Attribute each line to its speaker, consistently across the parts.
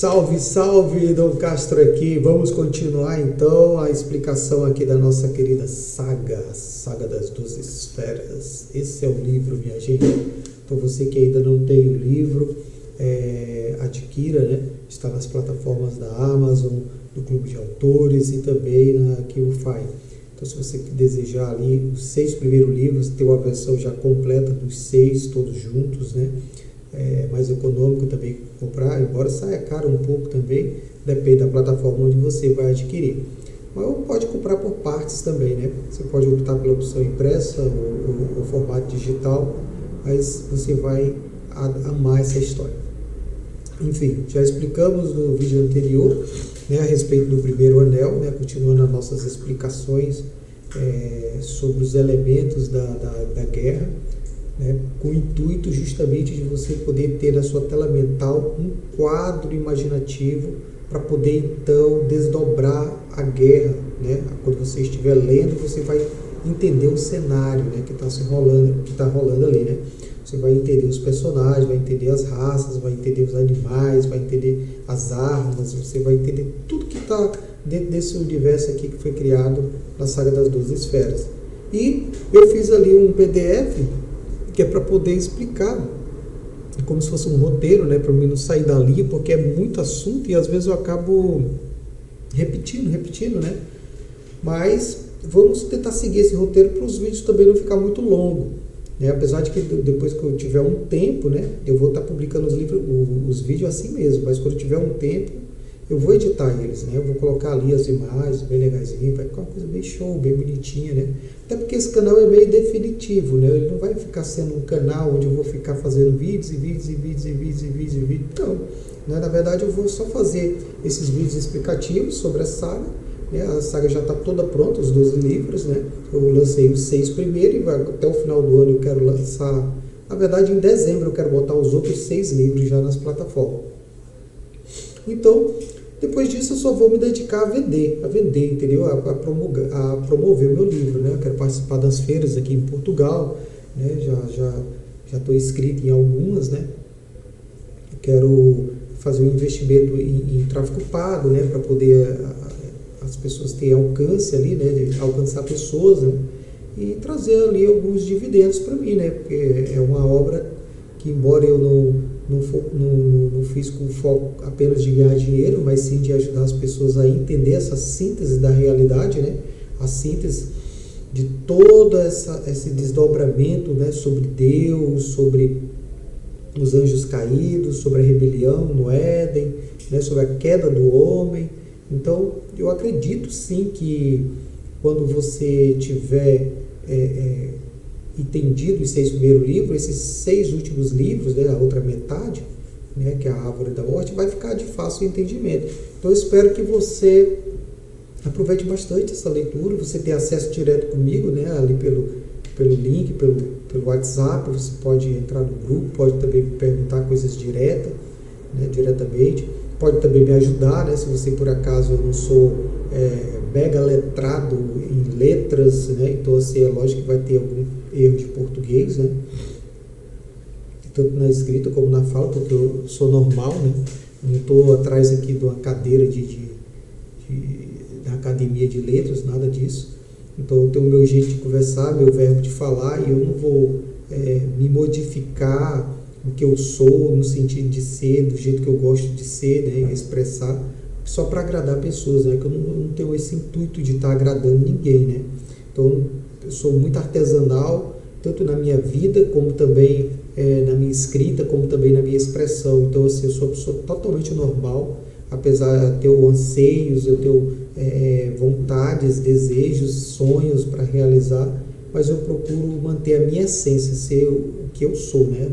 Speaker 1: Salve, salve, Dom Castro aqui. Vamos continuar então a explicação aqui da nossa querida saga, a Saga das 12 Esferas. Esse é o livro, minha gente. Então você que ainda não tem o livro, adquira, né? Está nas plataformas da Amazon, do Clube de Autores e também na Kindle. Então se você desejar ali os 6 primeiros livros, tem uma versão já completa dos 6, todos juntos, né? Mais econômico também comprar, embora saia caro um pouco também, depende da plataforma onde você vai adquirir. Mas pode comprar por partes também, né? Você pode optar pela opção impressa ou formato digital, mas você vai amar essa história. Enfim, já explicamos no vídeo anterior, né, a respeito do primeiro anel, né, continuando as nossas explicações sobre os elementos da guerra, né, com o intuito justamente de você poder ter na sua tela mental um quadro imaginativo para poder então desdobrar a guerra, né? Quando você estiver lendo, você vai entender o cenário, né, que está rolando ali, né? Você vai entender os personagens, vai entender as raças, vai entender os animais, vai entender as armas, você vai entender tudo que está dentro desse universo aqui que foi criado na Saga das 12 Esferas. E eu fiz ali um PDF que é para poder explicar, como se fosse um roteiro, né, para mim não sair dali, porque é muito assunto e às vezes eu acabo repetindo, né? Mas vamos tentar seguir esse roteiro para os vídeos também não ficar muito longo, né? Apesar de que depois que eu tiver um tempo, né, eu vou estar publicando os vídeos assim mesmo, mas quando eu tiver um tempo, eu vou editar eles, né? Eu vou colocar ali as imagens bem legaisinho, vai ficar uma coisa bem show, bem bonitinha, né? Até porque esse canal é meio definitivo, né? Ele não vai ficar sendo um canal onde eu vou ficar fazendo vídeos. Não, né? Na verdade eu vou só fazer esses vídeos explicativos sobre a saga, né? A saga já está toda pronta, os 12 livros, né? Eu lancei os 6 primeiros e até o final do ano eu quero lançar, na verdade em dezembro eu quero botar os outros 6 livros já nas plataformas. Então, depois disso eu só vou me dedicar a vender, entendeu? A promover o meu livro, né? Eu quero participar das feiras aqui em Portugal, né? Já estou inscrito em algumas, né? Eu quero fazer um investimento em tráfego pago, né? Para poder as pessoas terem alcance ali, né? De alcançar pessoas, né? E trazer ali alguns dividendos para mim, né? Porque é uma obra que, embora eu não fiz com foco apenas de ganhar dinheiro, mas sim de ajudar as pessoas a entender essa síntese da realidade, né? A síntese de todo esse desdobramento, né? Sobre Deus, sobre os anjos caídos, sobre a rebelião no Éden, né? Sobre a queda do homem. Então, eu acredito sim que quando você tiver entendido os 6 primeiros livros, esses 6 últimos livros, né, a outra metade, né, que é a Árvore da Morte, vai ficar de fácil entendimento. Então eu espero que você aproveite bastante essa leitura, você tem acesso direto comigo, né, ali pelo link, pelo WhatsApp, você pode entrar no grupo, pode também perguntar coisas diretamente, pode também me ajudar, né, se você por acaso eu não sou mega letrado em letras, né, então assim, é lógico que vai ter algum erro de português, né, tanto na escrita como na fala, porque eu sou normal, né, não estou atrás aqui de uma cadeira da academia de letras, nada disso. Então eu tenho o meu jeito de conversar, meu verbo de falar, e eu não vou me modificar o que eu sou no sentido de ser, do jeito que eu gosto de ser, né, e expressar, só para agradar pessoas, né, que eu não tenho esse intuito de estar agradando ninguém, né. Então eu sou muito artesanal, tanto na minha vida, como também na minha escrita, como também na minha expressão. Então assim, eu sou uma pessoa totalmente normal, apesar de ter anseios, eu tenho vontades, desejos, sonhos para realizar, mas eu procuro manter a minha essência, ser o que eu sou, né?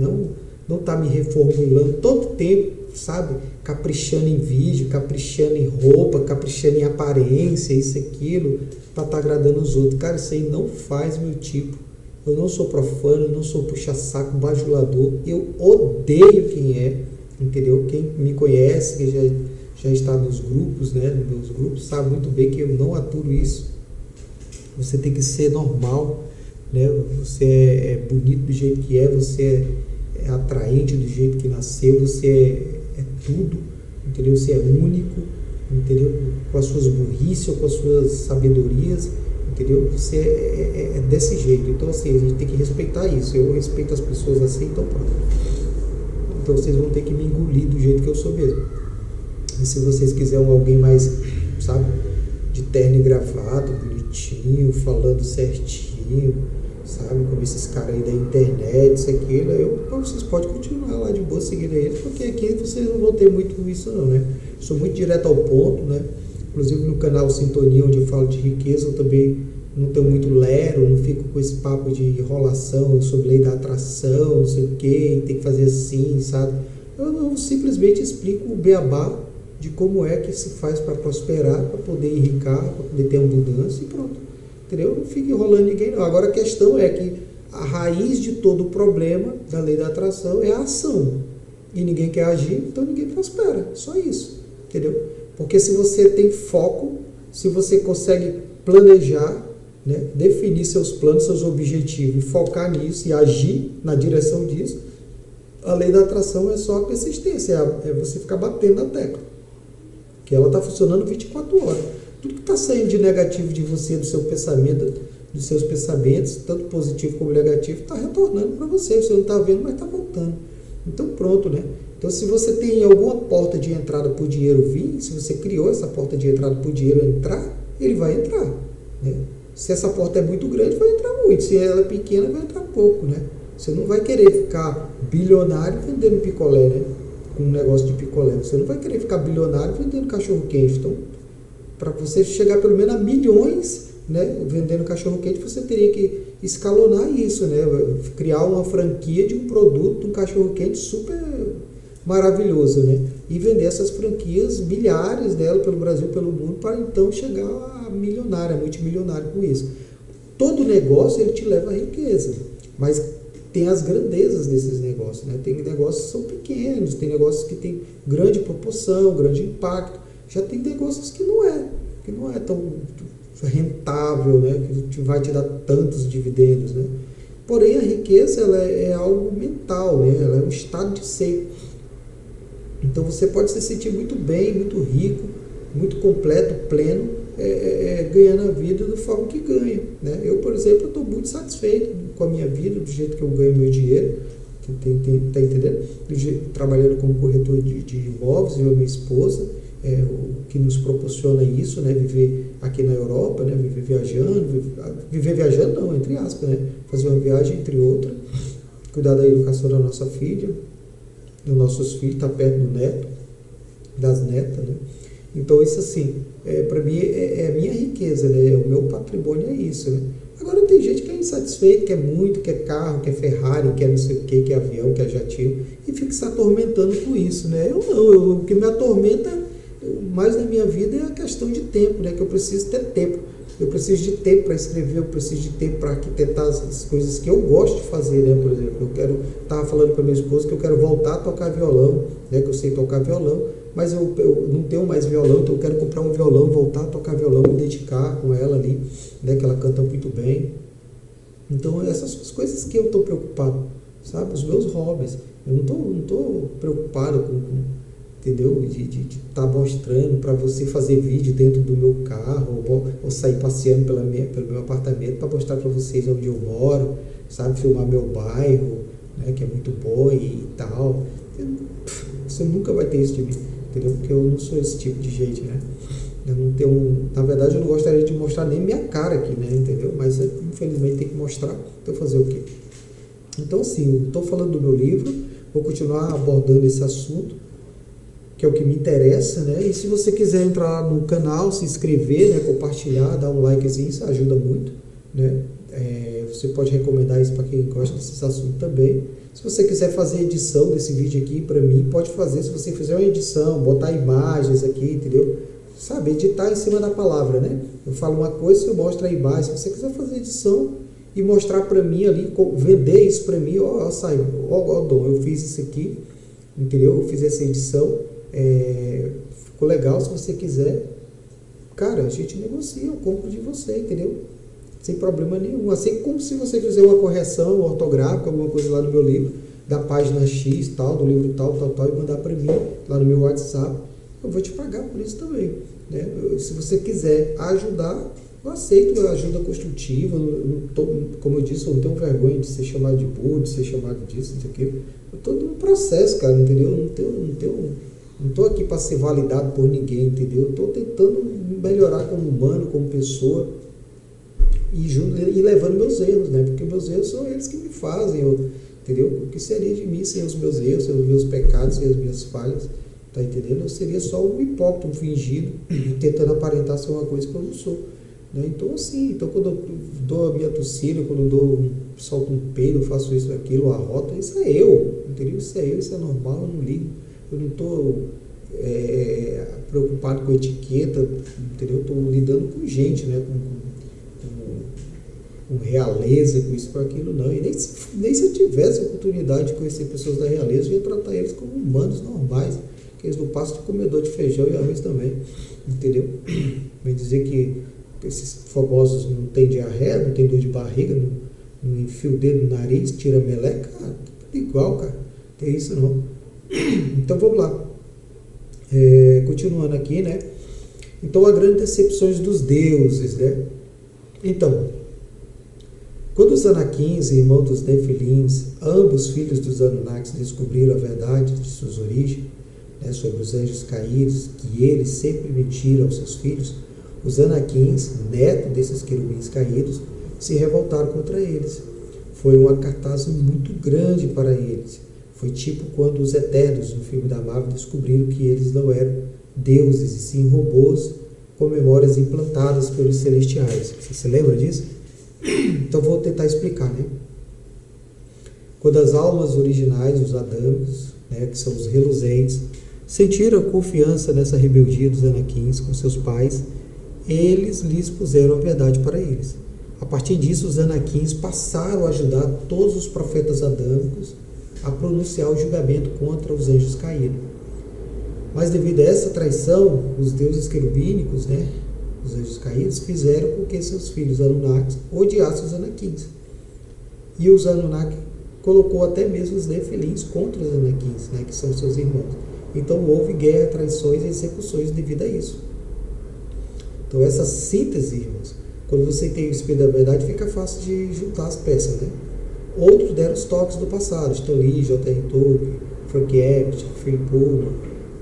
Speaker 1: Não tá me reformulando todo tempo, sabe? Caprichando em vídeo, caprichando em roupa, caprichando em aparência, isso, aquilo, para estar agradando os outros. Cara, isso aí não faz meu tipo. Eu não sou profano, eu não sou puxa-saco, bajulador. Eu odeio quem é, entendeu? Quem me conhece, que já está nos grupos, né? Nos meus grupos, sabe muito bem que eu não aturo isso. Você tem que ser normal, né? Você é bonito do jeito que é, você é atraente do jeito que nasceu, você é tudo, entendeu? Você é único, entendeu? Com as suas burrices ou com as suas sabedorias, entendeu? Você é desse jeito. Então, assim, a gente tem que respeitar isso. Eu respeito as pessoas assim, então pronto. Então, vocês vão ter que me engolir do jeito que eu sou mesmo. E se vocês quiserem alguém mais, sabe, de terno e gravata, bonitinho, falando certinho, sabe, como esses caras aí da internet, isso, aquilo, vocês podem continuar lá de boa seguindo eles, porque aqui vocês não vão ter muito isso não, né? Sou muito direto ao ponto, né? Inclusive no canal Sintonia, onde eu falo de riqueza, eu também não tenho muito lero, não fico com esse papo de enrolação sobre lei da atração, não sei o que, tem que fazer assim, sabe? Eu simplesmente explico o beabá de como é que se faz para prosperar, para poder enricar, para poder ter abundância e pronto. Entendeu? Não fica enrolando ninguém não. Agora a questão é que a raiz de todo o problema da lei da atração é a ação. E ninguém quer agir, então ninguém prospera. Só isso. Entendeu? Porque se você tem foco, se você consegue planejar, né, definir seus planos, seus objetivos, focar nisso e agir na direção disso, a lei da atração é só a persistência, é você ficar batendo na tecla. Que ela está funcionando 24 horas. Tudo que está saindo de negativo de você, do seu pensamento, dos seus pensamentos, tanto positivo como negativo, está retornando para você. Você não está vendo, mas está voltando. Então pronto, né? Então se você tem alguma porta de entrada para o dinheiro vir, se você criou essa porta de entrada para o dinheiro entrar, ele vai entrar, né? Se essa porta é muito grande, vai entrar muito. Se ela é pequena, vai entrar pouco, né? Você não vai querer ficar bilionário vendendo picolé, né? Com um negócio de picolé. Você não vai querer ficar bilionário vendendo cachorro-quente. Então, para você chegar pelo menos a milhões, né, vendendo cachorro-quente, você teria que escalonar isso, né? Criar uma franquia de um produto, de um cachorro-quente super maravilhoso, né? E vender essas franquias, milhares dela pelo Brasil, pelo mundo, para então chegar a milionário, a multimilionário com isso. Todo negócio, ele te leva à riqueza, mas tem as grandezas desses negócios, né? Tem negócios que são pequenos, tem negócios que têm grande proporção, grande impacto, já tem negócios que não é tão rentável, né? Que vai te dar tantos dividendos, né? Porém, a riqueza, ela é algo mental, né? Ela é um estado de ser. Então você pode se sentir muito bem, muito rico, muito completo, pleno, ganhando a vida da forma que ganha, né? Eu, por exemplo, estou muito satisfeito com a minha vida, do jeito que eu ganho meu dinheiro, tá entendendo? Trabalhando como corretor de imóveis, eu e minha esposa, o que nos proporciona isso, né? Viver aqui na Europa, né? Viver viajando não, entre aspas, né? Fazer uma viagem entre outra, cuidar da educação da nossa filha, dos nossos filhos, estar perto do neto, das netas, né? Então isso assim, para mim é a minha riqueza, né? O meu patrimônio é isso, né? Agora tem gente que é insatisfeito, quer muito, quer carro, quer Ferrari, quer não sei o que, quer avião, quer jatinho, e fica se atormentando com isso, né? Eu não, o que me atormenta mais na minha vida é a questão de tempo, né? Que eu preciso ter tempo. Eu preciso de tempo para escrever, eu preciso de tempo para arquitetar as coisas que eu gosto de fazer, né? Por exemplo, estava falando para minha esposa que eu quero voltar a tocar violão, né? Que eu sei tocar violão, mas eu não tenho mais violão, então eu quero comprar um violão, voltar a tocar violão, me dedicar com ela ali, né? Que ela canta muito bem. Então essas são as coisas que eu estou preocupado, sabe? Os meus hobbies. Eu não estou preocupado com entendeu? De estar mostrando para você fazer vídeo dentro do meu carro, ou sair passeando pelo meu apartamento para mostrar para vocês onde eu moro, sabe? Filmar meu bairro, né? Que é muito bom e tal. Você nunca vai ter isso de mim, entendeu? Porque eu não sou esse tipo de gente, né? Eu não tenho, na verdade, eu não gostaria de mostrar nem minha cara aqui, né? Entendeu? Mas infelizmente tem que mostrar, então fazer o quê? Então, assim, eu estou falando do meu livro, vou continuar abordando esse assunto, que é o que me interessa, né? E se você quiser entrar no canal, se inscrever, né? Compartilhar, dar um likezinho, isso ajuda muito, né? Você pode recomendar isso para quem gosta desses assuntos também. Se você quiser fazer edição desse vídeo aqui para mim, pode fazer. Se você fizer uma edição, botar imagens aqui, entendeu? Sabe, editar em cima da palavra, né? Eu falo uma coisa, eu mostro a imagem. Se você quiser fazer edição e mostrar para mim ali, vender isso para mim, ó, Dom, eu fiz isso aqui, entendeu? Eu fiz essa edição. Ficou legal. Se você quiser, cara, a gente negocia, eu compro de você, entendeu? Sem problema nenhum. Assim como se você fizer uma correção ortográfica, alguma coisa lá no meu livro, da página X, tal, do livro tal, e mandar para mim, lá no meu WhatsApp, eu vou te pagar por isso também. Né? Se você quiser ajudar, eu aceito a ajuda construtiva. Como eu disse, eu não tenho vergonha de ser chamado de burro, de ser chamado disso, disso, aquilo. Eu estou num processo, cara, entendeu? Não estou aqui para ser validado por ninguém, entendeu? Eu estou tentando melhorar como humano, como pessoa, e levando meus erros, né? Porque meus erros são eles que me fazem, entendeu? O que seria de mim sem os meus erros, sem os meus pecados e as minhas falhas? Tá entendendo? Eu seria só um hipócrita, um fingido, tentando aparentar ser uma coisa que eu não sou. Né? Então, assim, quando eu dou a minha tossida, quando eu solto um peido, eu faço isso, aquilo, arroto, isso é eu, entendeu? Isso é eu, isso é normal, eu não ligo. Eu não estou preocupado com etiqueta, entendeu? Eu estou lidando com gente, né? Com realeza, com isso, com aquilo, não. E nem se eu tivesse a oportunidade de conhecer pessoas da realeza, eu ia tratar eles como humanos normais, que eles não passam de comedor de feijão e arroz também, entendeu? Vem dizer que esses famosos não tem diarreia, não tem dor de barriga, não enfia o dedo no nariz, tira a meleca, tudo igual, cara, não tem isso não. Então vamos lá, continuando aqui, né? Então, as grandes decepções dos deuses, né? Então, quando os Anaquins, irmãos dos Nefilins, ambos filhos dos Anunnakis, descobriram a verdade de suas origens, né, sobre os anjos caídos, que eles sempre mentiram aos seus filhos, os Anaquins, netos desses querubins caídos, se revoltaram contra eles. Foi uma catástrofe muito grande para eles. Foi tipo quando os Eternos, no filme da Marvel, descobriram que eles não eram deuses, e sim robôs com memórias implantadas pelos celestiais. Você se lembra disso? Então vou tentar explicar, né? Quando as almas originais, os adâmicos, né, que são os reluzentes, sentiram confiança nessa rebeldia dos Anaquins com seus pais, eles lhes puseram a verdade para eles. A partir disso, os Anaquins passaram a ajudar todos os profetas adâmicos a pronunciar o julgamento contra os anjos caídos. Mas devido a essa traição, os deuses querubínicos, né, os anjos caídos, fizeram com que seus filhos Anunnakis odiassem os Anaquins. E os Anunnaki colocou até mesmo os Nefilins contra os Anaquins, né, que são seus irmãos. Então houve guerra, traições e execuções devido a isso. Então essa síntese, irmãos, quando você tem o Espírito da Verdade, fica fácil de juntar as peças, né? Outros deram os toques do passado, Stan Lee, J.R. Tolkien, Frank Herbert, Philip Pullman,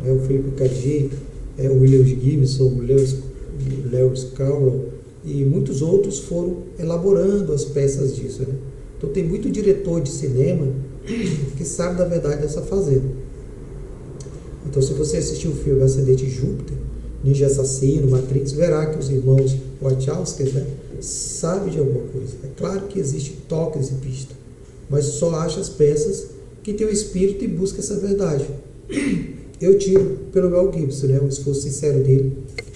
Speaker 1: né, o Philip K. Dick, o William Gibson, o Lewis Carroll e muitos outros foram elaborando as peças disso, né? Então tem muito diretor de cinema que sabe da verdade dessa fazenda. Então se você assistir o filme Ascendente Júpiter, Ninja Assassino, Matrix, verá que os irmãos Wachowski, né, sabem de alguma coisa. É claro que existe toques e pista, mas só acha as peças que tem o espírito e busca essa verdade. Eu tiro pelo Mel Gibson, né, o esforço sincero dele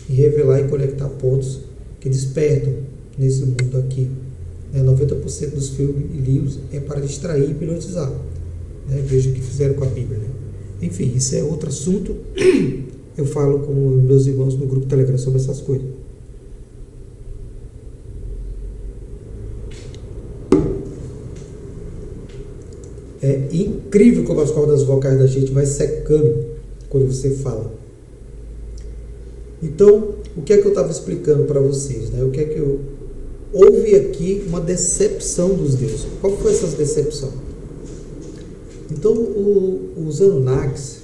Speaker 1: em revelar e conectar pontos que despertam nesse mundo aqui. 90% dos filmes e livros é para distrair e hipnotizar. Né? Veja o que fizeram com a Bíblia. Né? Enfim, isso é outro assunto. Eu falo com meus irmãos no grupo Telegram sobre essas coisas. É incrível como as cordas vocais da gente vai secando quando você fala. Então, o que é que eu estava explicando para vocês? Né? O que é que houve aqui uma decepção dos deuses. Qual foi essa decepção? Então, os Anunnakis,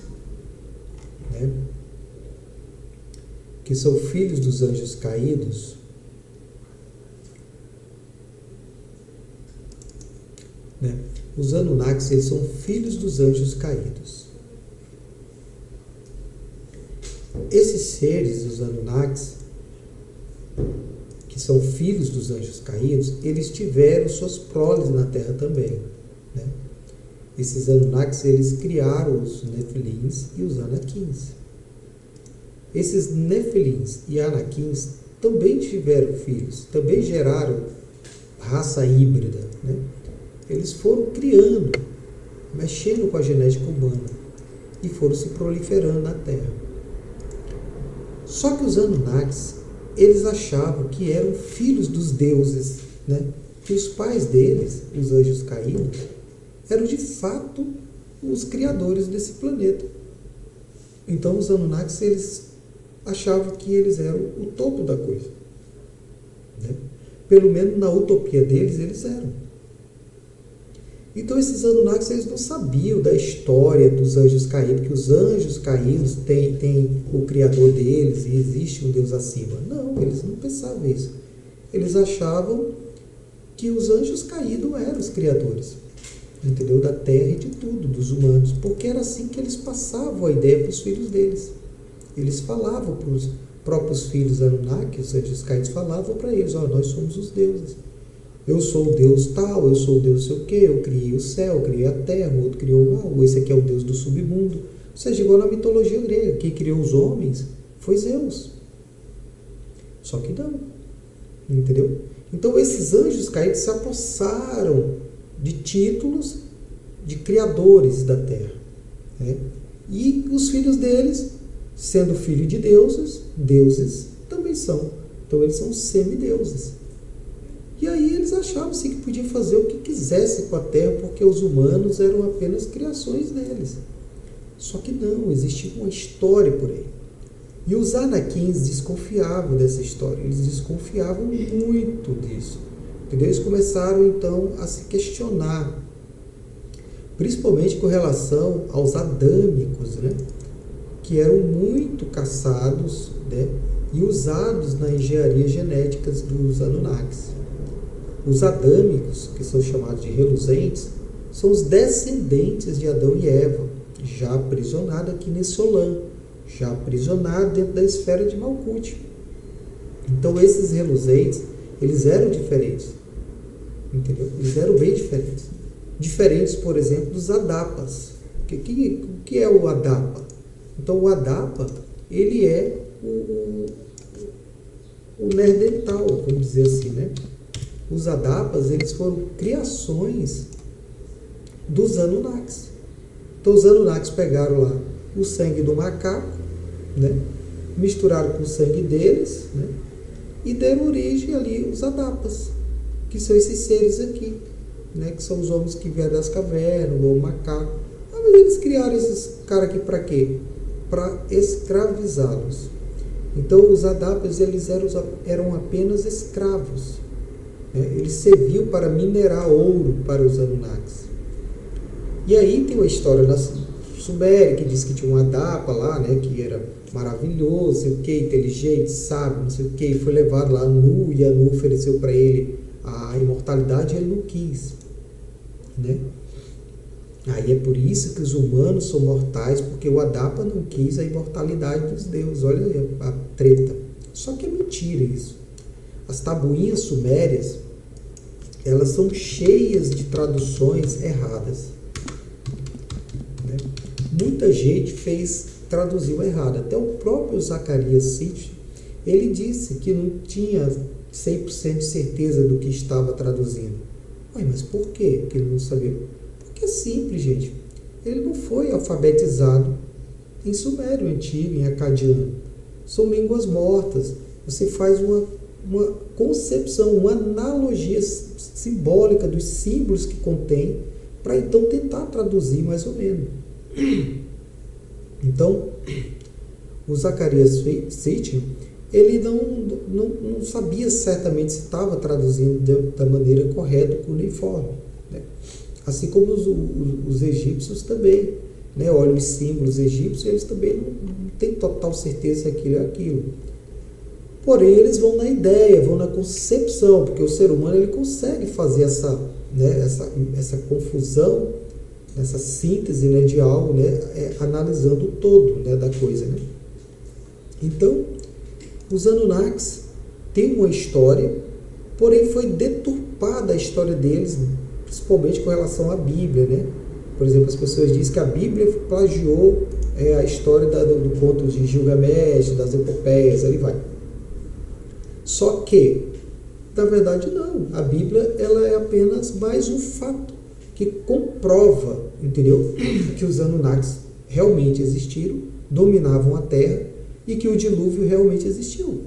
Speaker 1: né, que são filhos dos anjos caídos, né, os Anunnakis, eles são filhos dos anjos caídos. Esses seres, os Anunnakis, que são filhos dos anjos caídos, eles tiveram suas proles na Terra também. Né? Esses Anunnakis, eles criaram os Nefilins e os Anaquins. Esses Nefilins e Anaquins também tiveram filhos, também geraram raça híbrida. Né? Eles foram criando, mexendo com a genética humana e foram se proliferando na Terra. Só que os Anunnakis, eles achavam que eram filhos dos deuses, né? Que os pais deles, os anjos caídos, eram de fato os criadores desse planeta. Então os Anunnakis, eles achavam que eles eram o topo da coisa, né? Pelo menos na utopia deles, eles eram. Então esses Anunnakis, eles não sabiam da história dos anjos caídos, que os anjos caídos têm o criador deles e existe um Deus acima. Não, eles não pensavam isso. Eles achavam que os anjos caídos eram os criadores, entendeu? Da terra e de tudo, dos humanos, porque era assim que eles passavam a ideia para os filhos deles. Eles falavam para os próprios filhos Anunnaki, os anjos caídos falavam para eles: nós somos os deuses. Eu sou o Deus tal, eu sou o Deus sei o quê, eu criei o céu, eu criei a terra, o outro criou o mal, esse aqui é o Deus do submundo. Ou seja, igual na mitologia grega, quem criou os homens foi Zeus. Só que não, entendeu? Então esses anjos caídos se apossaram de títulos de criadores da terra, né? E os filhos deles, sendo filho de deuses também são. Então eles são semideuses. E aí eles achavam-se que podiam fazer o que quisesse com a terra, porque os humanos eram apenas criações deles. Só que não, existia uma história por aí. E os Anaquins desconfiavam dessa história, eles desconfiavam muito disso. Entendeu? Eles começaram então a se questionar, principalmente com relação aos adâmicos, né? Que eram muito caçados, né? E usados na engenharia genética dos Anunnakis. Os adâmicos, que são chamados de reluzentes, são os descendentes de Adão e Eva, já aprisionados aqui nesse Olã, já aprisionados dentro da esfera de Malkuth. Então esses reluzentes, eles eram diferentes, entendeu? Eles eram bem diferentes. Diferentes, por exemplo, dos Adapas. O que é o Adapa? Então o Adapa, ele é o Neandertal, vamos dizer assim, né? Os Adapas, eles foram criações dos Anunnakis. Então os Anunnakis pegaram lá o sangue do macaco, né? Misturaram com o sangue deles, né? E deram origem ali os Adapas, que são esses seres aqui, né? Que são os homens que vieram das cavernas, ou o macaco. Mas eles criaram esses caras aqui para quê? Para escravizá-los. Então os Adapas, eles eram apenas escravos. Ele serviu para minerar ouro para os Anunnakis. E aí tem uma história da Suméria que diz que tinha um Adapa lá, né, que era maravilhoso, sei o que, inteligente, sábio, não sei o que, e foi levado lá a Anu, e a Anu ofereceu para ele a imortalidade e ele não quis, né? Aí é por isso que os humanos são mortais, porque o Adapa não quis a imortalidade dos deuses. Olha aí a treta. Só que é mentira isso. As tabuinhas sumérias, elas são cheias de traduções erradas, né? Muita gente traduziu errado. Até o próprio Zacarias Sitchin, ele disse que não tinha 100% de certeza do que estava traduzindo. Mas por quê que ele não sabia? Porque é simples, gente. Ele não foi alfabetizado em sumério antigo, em acadiano. São línguas mortas. Você faz uma concepção, uma analogia simbólica dos símbolos que contém, para então tentar traduzir mais ou menos. Então, o Zacarias Sitchin, ele não sabia certamente se estava traduzindo da maneira correta, cuneiforme, né? Assim como os egípcios também, né? Olham os símbolos egípcios e eles também não têm total certeza se aquilo é aquilo. Porém, eles vão na ideia, vão na concepção, porque o ser humano ele consegue fazer essa confusão, essa síntese, né, de algo, né, analisando o todo, né, da coisa, né? Então, os Anunnakis têm uma história, porém foi deturpada a história deles, principalmente com relação à Bíblia, né? Por exemplo, as pessoas dizem que a Bíblia plagiou a história do conto de Gilgamesh, das epopeias, ali vai. Só que, na verdade, não. A Bíblia ela é apenas mais um fato que comprova, entendeu? Que os Anunnakis realmente existiram, dominavam a Terra e que o dilúvio realmente existiu.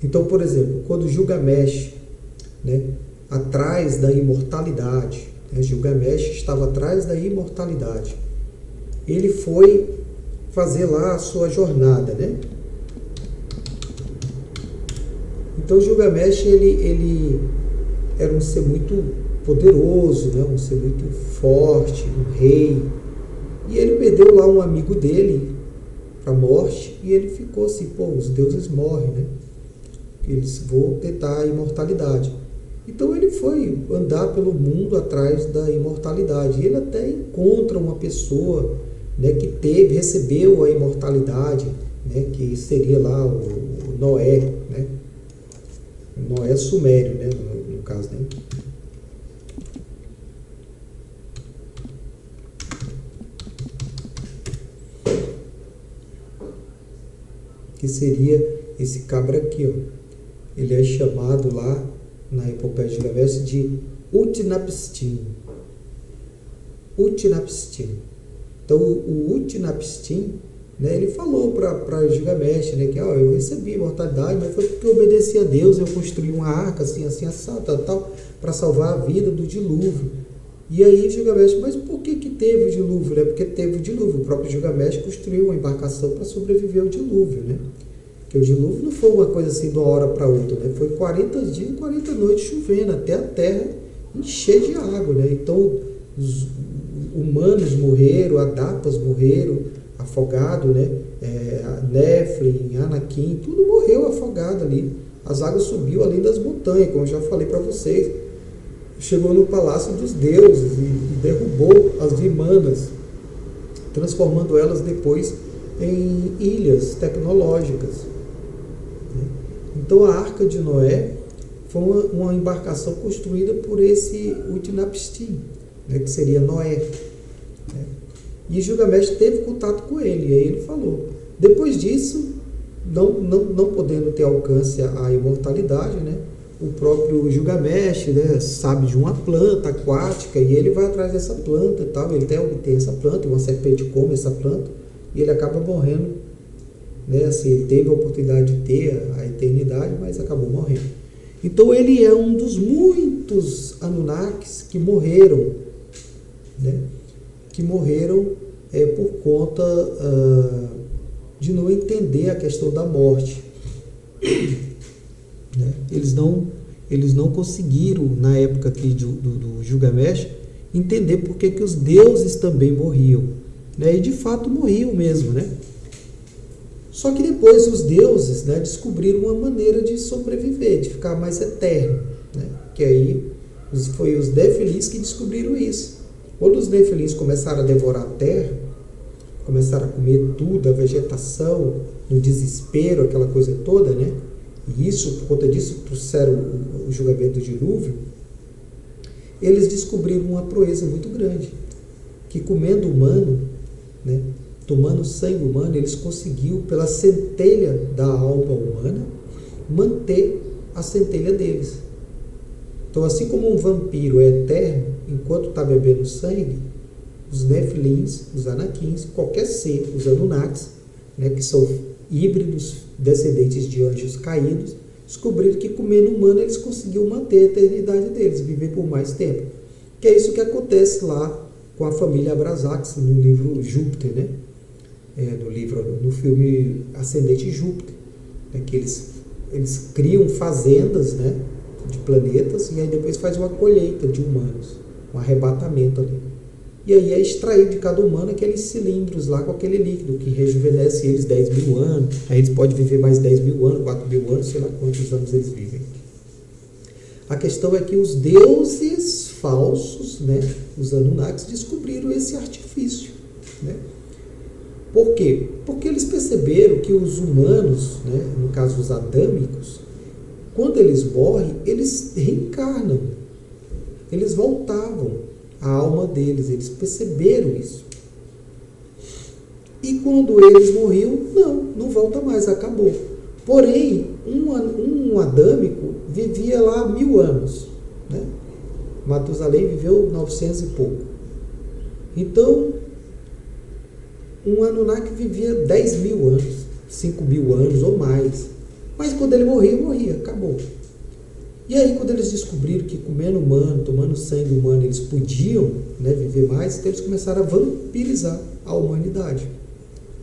Speaker 1: Então, por exemplo, quando Gilgamesh, né, atrás da imortalidade, Gilgamesh estava atrás da imortalidade. Ele foi fazer lá a sua jornada, né? Então Gilgamesh ele era um ser muito poderoso, né? Um ser muito forte, um rei. E ele perdeu lá um amigo dele para a morte e ele ficou assim, pô, os deuses morrem, né? Eles vão tentar a imortalidade. Então ele foi andar pelo mundo atrás da imortalidade. E ele até encontra uma pessoa, né, que recebeu a imortalidade, né, que seria lá o Noé, né? Noé sumério, né, no caso, né? Que seria esse cabra aqui, ó. Ele é chamado lá na epopeia de Gilgamesh de Utnapishtim. Utnapishtim. Então o Utnapishtim, né, ele falou para Gilgamesh, né, que eu recebi imortalidade, mas foi porque eu obedeci a Deus, eu construí uma arca assim, assado, tal, para salvar a vida do dilúvio. E aí Gilgamesh, mas por que teve o dilúvio? Né? Porque teve o dilúvio. O próprio Gilgamesh construiu uma embarcação para sobreviver ao dilúvio, né? Porque o dilúvio não foi uma coisa assim de uma hora para outra, né? Foi 40 dias e 40 noites chovendo até a terra encher de água, né? Então os humanos morreram, Adapas morreram afogados, né? Nephilim, Anakim, tudo morreu afogado ali. As águas subiu além das montanhas, como eu já falei para vocês. Chegou no palácio dos deuses e derrubou as Vimanas, transformando elas depois em ilhas tecnológicas. Então a Arca de Noé foi uma embarcação construída por esse Utnapishtim, né, que seria Noé. Né? E Gilgamesh teve contato com ele, e aí ele falou. Depois disso, não podendo ter alcance à imortalidade, né, o próprio Gilgamesh, né, sabe de uma planta aquática e ele vai atrás dessa planta e tal. Ele até obtém essa planta, uma serpente come essa planta e ele acaba morrendo, né, assim, ele teve a oportunidade de ter a eternidade, mas acabou morrendo. Então ele é um dos muitos Anunnakis que morreram, né, por conta de não entender a questão da morte. Né? Eles não conseguiram, na época aqui do Gilgamesh, entender por que os deuses também morriam, né? E de fato morriam mesmo, né? Só que depois os deuses, né, descobriram uma maneira de sobreviver, de ficar mais eterno, né? Que aí foi os Nephilims que descobriram isso. Quando os Nephilims começaram a devorar a terra, começaram a comer tudo, a vegetação, no desespero, aquela coisa toda, né? E isso, por conta disso, trouxeram o julgamento do dilúvio. Eles descobriram uma proeza muito grande, que comendo humano, né, tomando sangue humano, eles conseguiram, pela centelha da alma humana, manter a centelha deles. Então, assim como um vampiro é eterno, enquanto está bebendo sangue, os Nephilims, os Anakins, qualquer ser, os Anunnakis, né, que são híbridos descendentes de anjos caídos, descobriram que comendo humano eles conseguiam manter a eternidade deles, viver por mais tempo. Que é isso que acontece lá com a família Abrasax, no livro Júpiter, né? No filme Ascendente Júpiter, né? Que eles criam fazendas, né, de planetas e aí depois faz uma colheita de humanos, um arrebatamento ali. E aí é extraído de cada humano aqueles cilindros lá com aquele líquido que rejuvenesce eles 10 mil anos. Aí eles podem viver mais 10 mil anos, 4 mil anos, sei lá quantos anos eles vivem. A questão é que os deuses falsos, né, os Anunnakis, descobriram esse artifício. Né? Por quê? Porque eles perceberam que os humanos, né, no caso os adâmicos, quando eles morrem, eles reencarnam. Eles voltavam. A alma deles, eles perceberam isso. E quando eles morriam, não volta mais, acabou. Porém, um adâmico vivia lá 1000 anos. Né? Matusalém viveu 900 e pouco. Então, um Anunnaki vivia 10 mil anos, 5 mil anos ou mais. Mas quando ele morria, acabou. E aí, quando eles descobriram que comendo humano, tomando sangue humano, eles podiam, né, viver mais, então eles começaram a vampirizar a humanidade.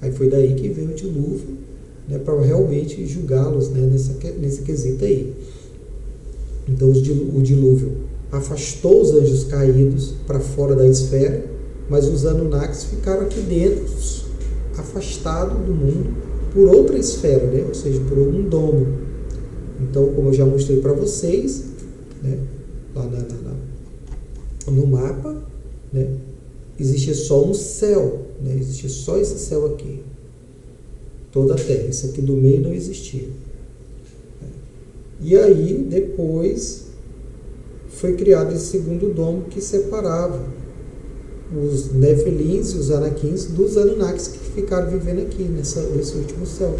Speaker 1: Aí foi daí que veio o dilúvio, né, para realmente julgá-los, né, nesse quesito aí. Então o dilúvio afastou os anjos caídos para fora da esfera, mas os Anunnakis ficaram aqui dentro, afastados do mundo, por outra esfera, né, ou seja, por um domo. Então, como eu já mostrei para vocês, né, lá no mapa, né, existia só um céu, né, existia só esse céu aqui, toda a Terra. Isso aqui do meio não existia. E aí, depois, foi criado esse segundo domo que separava os Nefilins e os Anaquins dos Anunnakis que ficaram vivendo aqui, nesse último céu.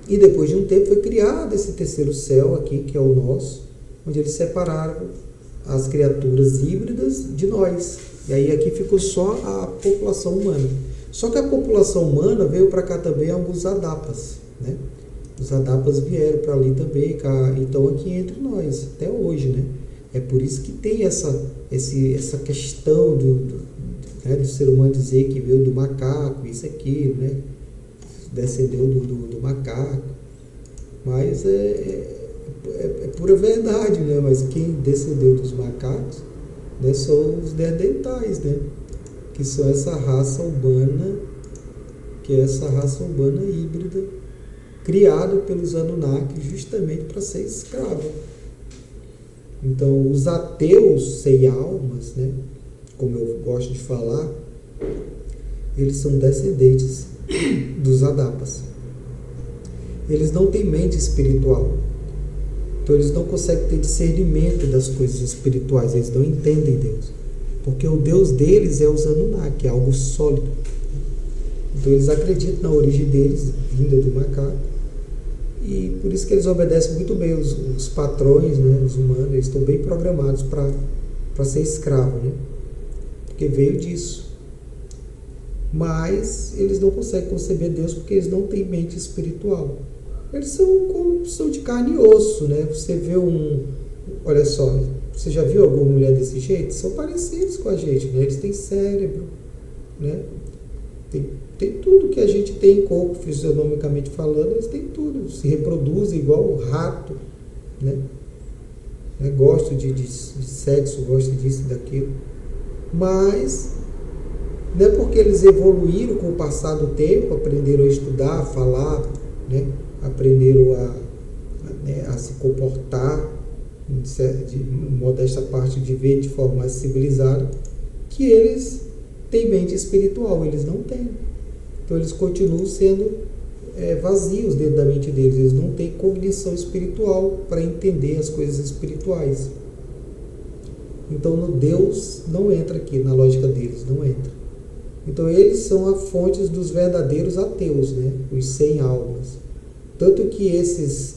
Speaker 1: E depois de um tempo foi criado esse terceiro céu aqui, que é o nosso, onde eles separaram as criaturas híbridas de nós. E aí aqui ficou só a população humana. Só que a população humana veio para cá também alguns Adapas, né? Os Adapas vieram para ali também, cá, então aqui entre nós, até hoje, né? É por isso que tem essa questão do ser humano dizer que veio do macaco, isso aqui, né? Descendeu do macaco, mas é pura verdade, né? Mas quem descendeu dos macacos, né, são os neandertais, né? Que são essa raça humana, híbrida, criada pelos Anunnaki justamente para ser escrava. Então, os ateus sem almas, né, como eu gosto de falar, eles são descendentes dos Adapas. Eles não têm mente espiritual. Então eles não conseguem ter discernimento das coisas espirituais. Eles não entendem Deus. Porque o Deus deles é os Anunnaki, é algo sólido. Então eles acreditam na origem deles, vinda do macaco. E por isso que eles obedecem muito bem os patrões, né, os humanos. Eles estão bem programados para ser escravo, né? Porque veio disso. Mas eles não conseguem conceber Deus porque eles não têm mente espiritual. Eles são de carne e osso, né? Você vê olha só, você já viu alguma mulher desse jeito? São parecidos com a gente, né? Eles têm cérebro, né? Tem tudo que a gente tem em corpo, fisionomicamente falando, eles têm tudo. Se reproduzem igual o rato, né? Gostam de sexo, gostam disso e daquilo. Mas não é porque eles evoluíram com o passar do tempo, aprenderam a estudar, a falar, né? Aprenderam a se comportar, de modesta parte, de ver de forma mais civilizada, que eles têm mente espiritual. Eles não têm. Então eles continuam sendo vazios dentro da mente deles. Eles não têm cognição espiritual para entender as coisas espirituais. Então no Deus não entra aqui, na lógica deles, não entra. Então eles são a fonte dos verdadeiros ateus, né? Os sem almas. Tanto que esses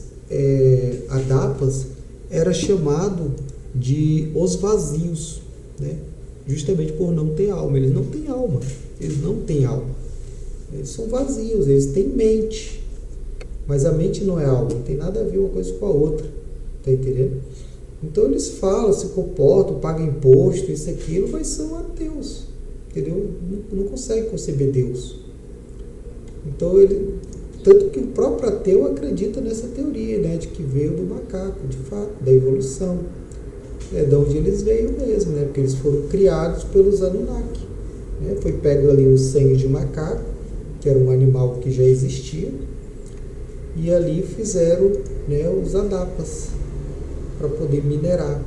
Speaker 1: Adapas era chamado de os vazios, né? Justamente por não ter alma. Eles não têm alma. Eles não têm alma. Eles são vazios, eles têm mente. Mas a mente não é alma, não tem nada a ver uma coisa com a outra. Tá entendendo? Então eles falam, se comportam, pagam imposto, isso e aquilo, mas são ateus. Entendeu? Não consegue conceber Deus. Então tanto que o próprio ateu acredita nessa teoria, né, de que veio do macaco, de fato, da evolução. É de onde eles veio mesmo, né, porque eles foram criados pelos Anunnaki. Né, foi pego ali o sangue de macaco, que era um animal que já existia, e ali fizeram, né, os Adapas para poder minerar.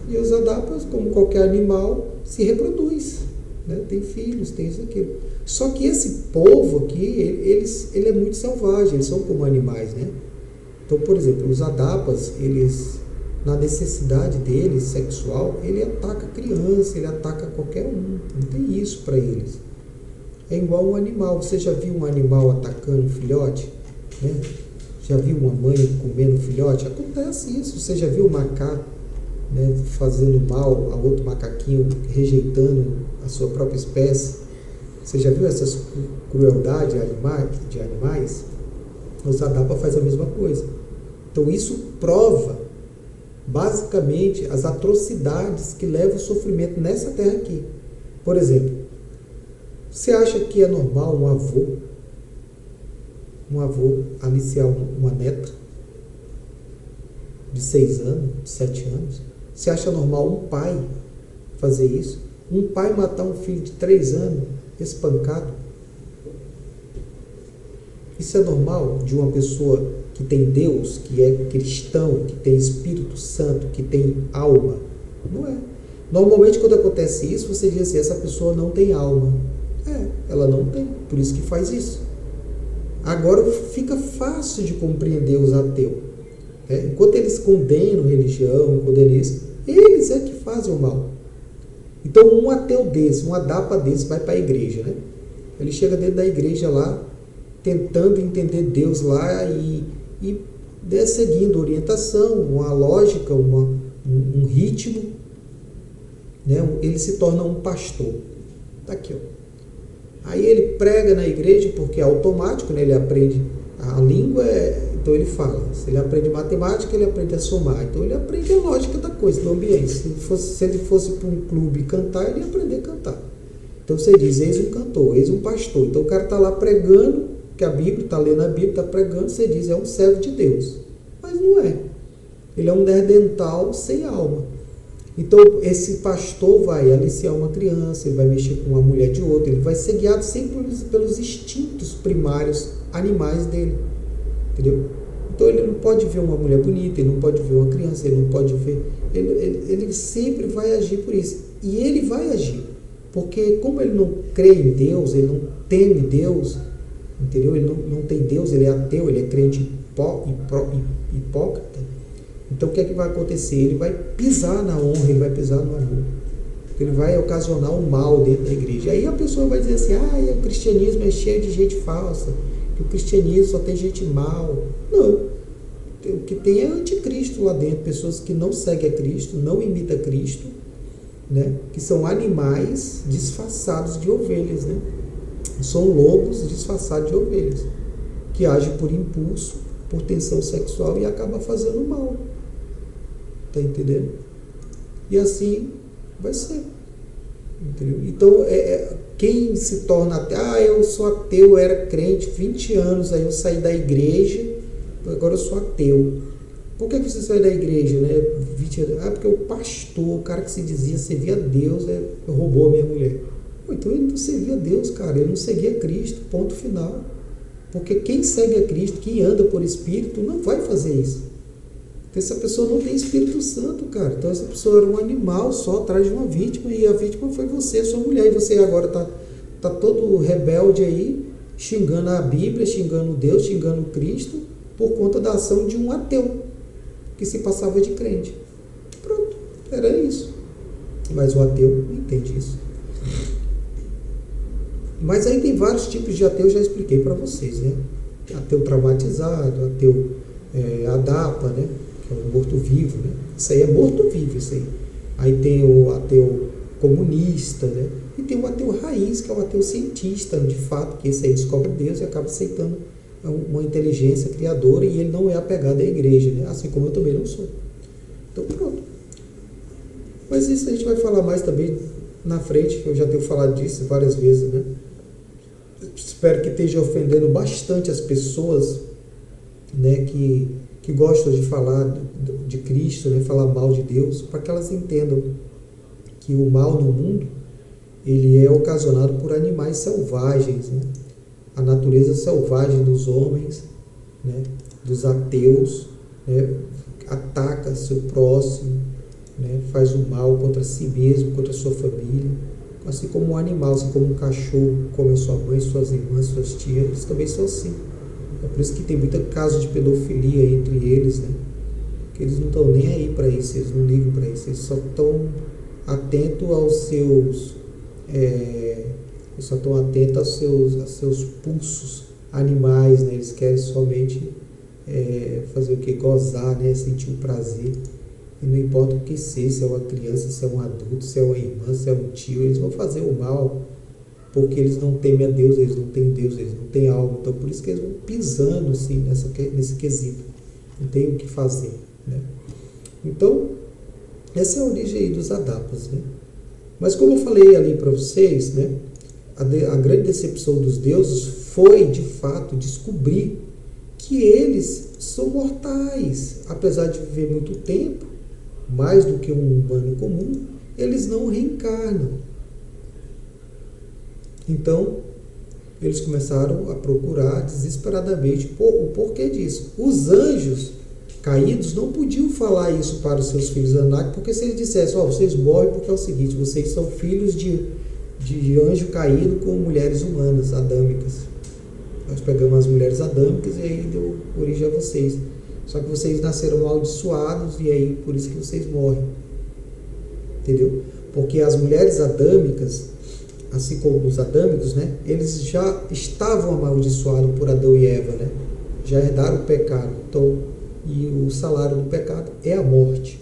Speaker 1: E os Adapas, como qualquer animal, se reproduz. Né? Tem filhos, tem isso, aquilo. Só que esse povo aqui, ele é muito selvagem, eles são como animais, né? Então, por exemplo, os Adapas, eles, na necessidade deles, sexual, ele ataca criança, ele ataca qualquer um, não tem isso para eles. É igual um animal. Você já viu um animal atacando um filhote? Né? Já viu uma mãe comendo um filhote? Acontece isso. Você já viu um macaco, né, fazendo mal a outro macaquinho, rejeitando a sua própria espécie? Você já viu essas crueldades de animais? Os Adapas fazem a mesma coisa. Então isso prova, basicamente, as atrocidades que levam ao sofrimento nessa terra aqui. Por exemplo, você acha que é normal um avô aliciar uma neta de 6 anos, de 7 anos? Você acha normal um pai fazer isso? Um pai matar um filho de 3 anos, espancado? Isso é normal de uma pessoa que tem Deus, que é cristão, que tem Espírito Santo, que tem alma? Não é. Normalmente, quando acontece isso, você diz assim, essa pessoa não tem alma. Ela não tem, por isso que faz isso. Agora fica fácil de compreender os ateus. Enquanto eles condenam religião, condenam isso, eles é que fazem o mal. Então um ateu desse, um adapa desse, vai para a igreja, né? Ele chega dentro da igreja lá, tentando entender Deus lá e seguindo orientação, uma lógica, um ritmo, né? Ele se torna um pastor. Está aqui, ó. Aí ele prega na igreja porque é automático, né? Ele aprende a língua, então ele fala. Se ele aprende matemática, ele aprende a somar. Então ele aprende a lógica da coisa, do ambiente. Se ele fosse para um clube cantar, ele ia aprender a cantar. Então você diz, eis um cantor, eis um pastor. Então o cara está lá pregando, que a Bíblia, está lendo a Bíblia, está pregando, você diz, é um servo de Deus. Mas não é. Ele é um neandertal sem alma. Então, esse pastor vai aliciar uma criança, ele vai mexer com uma mulher de outra, ele vai ser guiado sempre pelos instintos primários animais dele, entendeu? Então, ele não pode ver uma mulher bonita, ele não pode ver uma criança, ele não pode ver... Ele sempre vai agir por isso. E ele vai agir, porque como ele não crê em Deus, ele não teme Deus, entendeu? Ele não tem Deus, ele é ateu, ele é crente hipócrita. Então o que é que vai acontecer? Ele vai pisar na honra, ele vai pisar no amor. Ele vai ocasionar um mal dentro da igreja. Aí a pessoa vai dizer assim, o cristianismo é cheio de gente falsa, que o cristianismo só tem gente mal. Não. O que tem é anticristo lá dentro, pessoas que não seguem a Cristo, não imitam Cristo, né? Que são animais disfarçados de ovelhas, né? São lobos disfarçados de ovelhas, que agem por impulso, por tensão sexual e acaba fazendo mal. Tá entendendo? E assim vai ser. Entendeu? Então, quem se torna ateu, eu sou ateu, eu era crente 20 anos, aí eu saí da igreja, agora eu sou ateu. Por que você saiu da igreja, né? 20 anos? Porque o pastor, o cara que se dizia servir a Deus, roubou a minha mulher. Então ele não servia a Deus, cara, ele não seguia Cristo, ponto final. Porque quem segue a Cristo, quem anda por Espírito, não vai fazer isso. Então, essa pessoa não tem Espírito Santo, cara. Então essa pessoa era um animal só atrás de uma vítima, e a vítima foi você, sua mulher, e você agora tá todo rebelde aí, xingando a Bíblia, xingando Deus, xingando Cristo, por conta da ação de um ateu, que se passava de crente. Pronto, era isso. Mas o ateu não entende isso. Mas aí tem vários tipos de ateu, já expliquei para vocês, né? Ateu traumatizado, ateu adapa, né? Que é o morto-vivo, né? Isso aí é morto-vivo, isso aí. Aí tem o ateu comunista, né? E tem o ateu raiz, que é o ateu cientista, de fato, que esse aí descobre Deus e acaba aceitando uma inteligência criadora, e ele não é apegado à igreja, né? Assim como eu também não sou. Então pronto. Mas isso a gente vai falar mais também na frente, que eu já tenho falado disso várias vezes, né? Espero que esteja ofendendo bastante as pessoas, né, que gostam de falar de Cristo, né, falar mal de Deus, para que elas entendam que o mal no mundo ele é ocasionado por animais selvagens, né? A natureza selvagem dos homens, né, dos ateus, né, ataca seu próximo, né, faz o mal contra si mesmo, contra a sua família. Assim como um animal, assim como um cachorro come a sua mãe, suas irmãs, suas tias, eles também são assim. É por isso que tem muita caso de pedofilia entre eles, né? Porque eles não estão nem aí para isso, eles não ligam para isso, eles só estão atentos aos seus aos seus pulsos animais, né? Eles querem somente fazer o que? Gozar, né? Sentir o prazer. E não importa o que seja, se é uma criança, se é um adulto, se é uma irmã, se é um tio, eles vão fazer o mal, porque eles não temem a Deus, eles não têm Deus, eles não têm alma. Então por isso que eles vão pisando assim, nesse quesito. não tem o que fazer, né? Então, essa é a origem aí dos Adapas, né? Mas como eu falei ali para vocês, né, a grande decepção dos deuses foi, de fato, descobrir que eles são mortais. Apesar de viver muito tempo, mais do que um humano comum, eles não reencarnam. Então, eles começaram a procurar desesperadamente o porquê disso. Os anjos caídos não podiam falar isso para os seus filhos Anunnaki, porque se eles dissessem, vocês morrem porque é o seguinte, vocês são filhos de anjo caído com mulheres humanas, adâmicas. Nós pegamos as mulheres adâmicas e aí deu origem a vocês. Só que vocês nasceram amaldiçoados e aí por isso que vocês morrem. Entendeu? Porque as mulheres adâmicas, assim como os adâmicos, né, eles já estavam amaldiçoados por Adão e Eva, né? Já herdaram o pecado. Então, e o salário do pecado é a morte.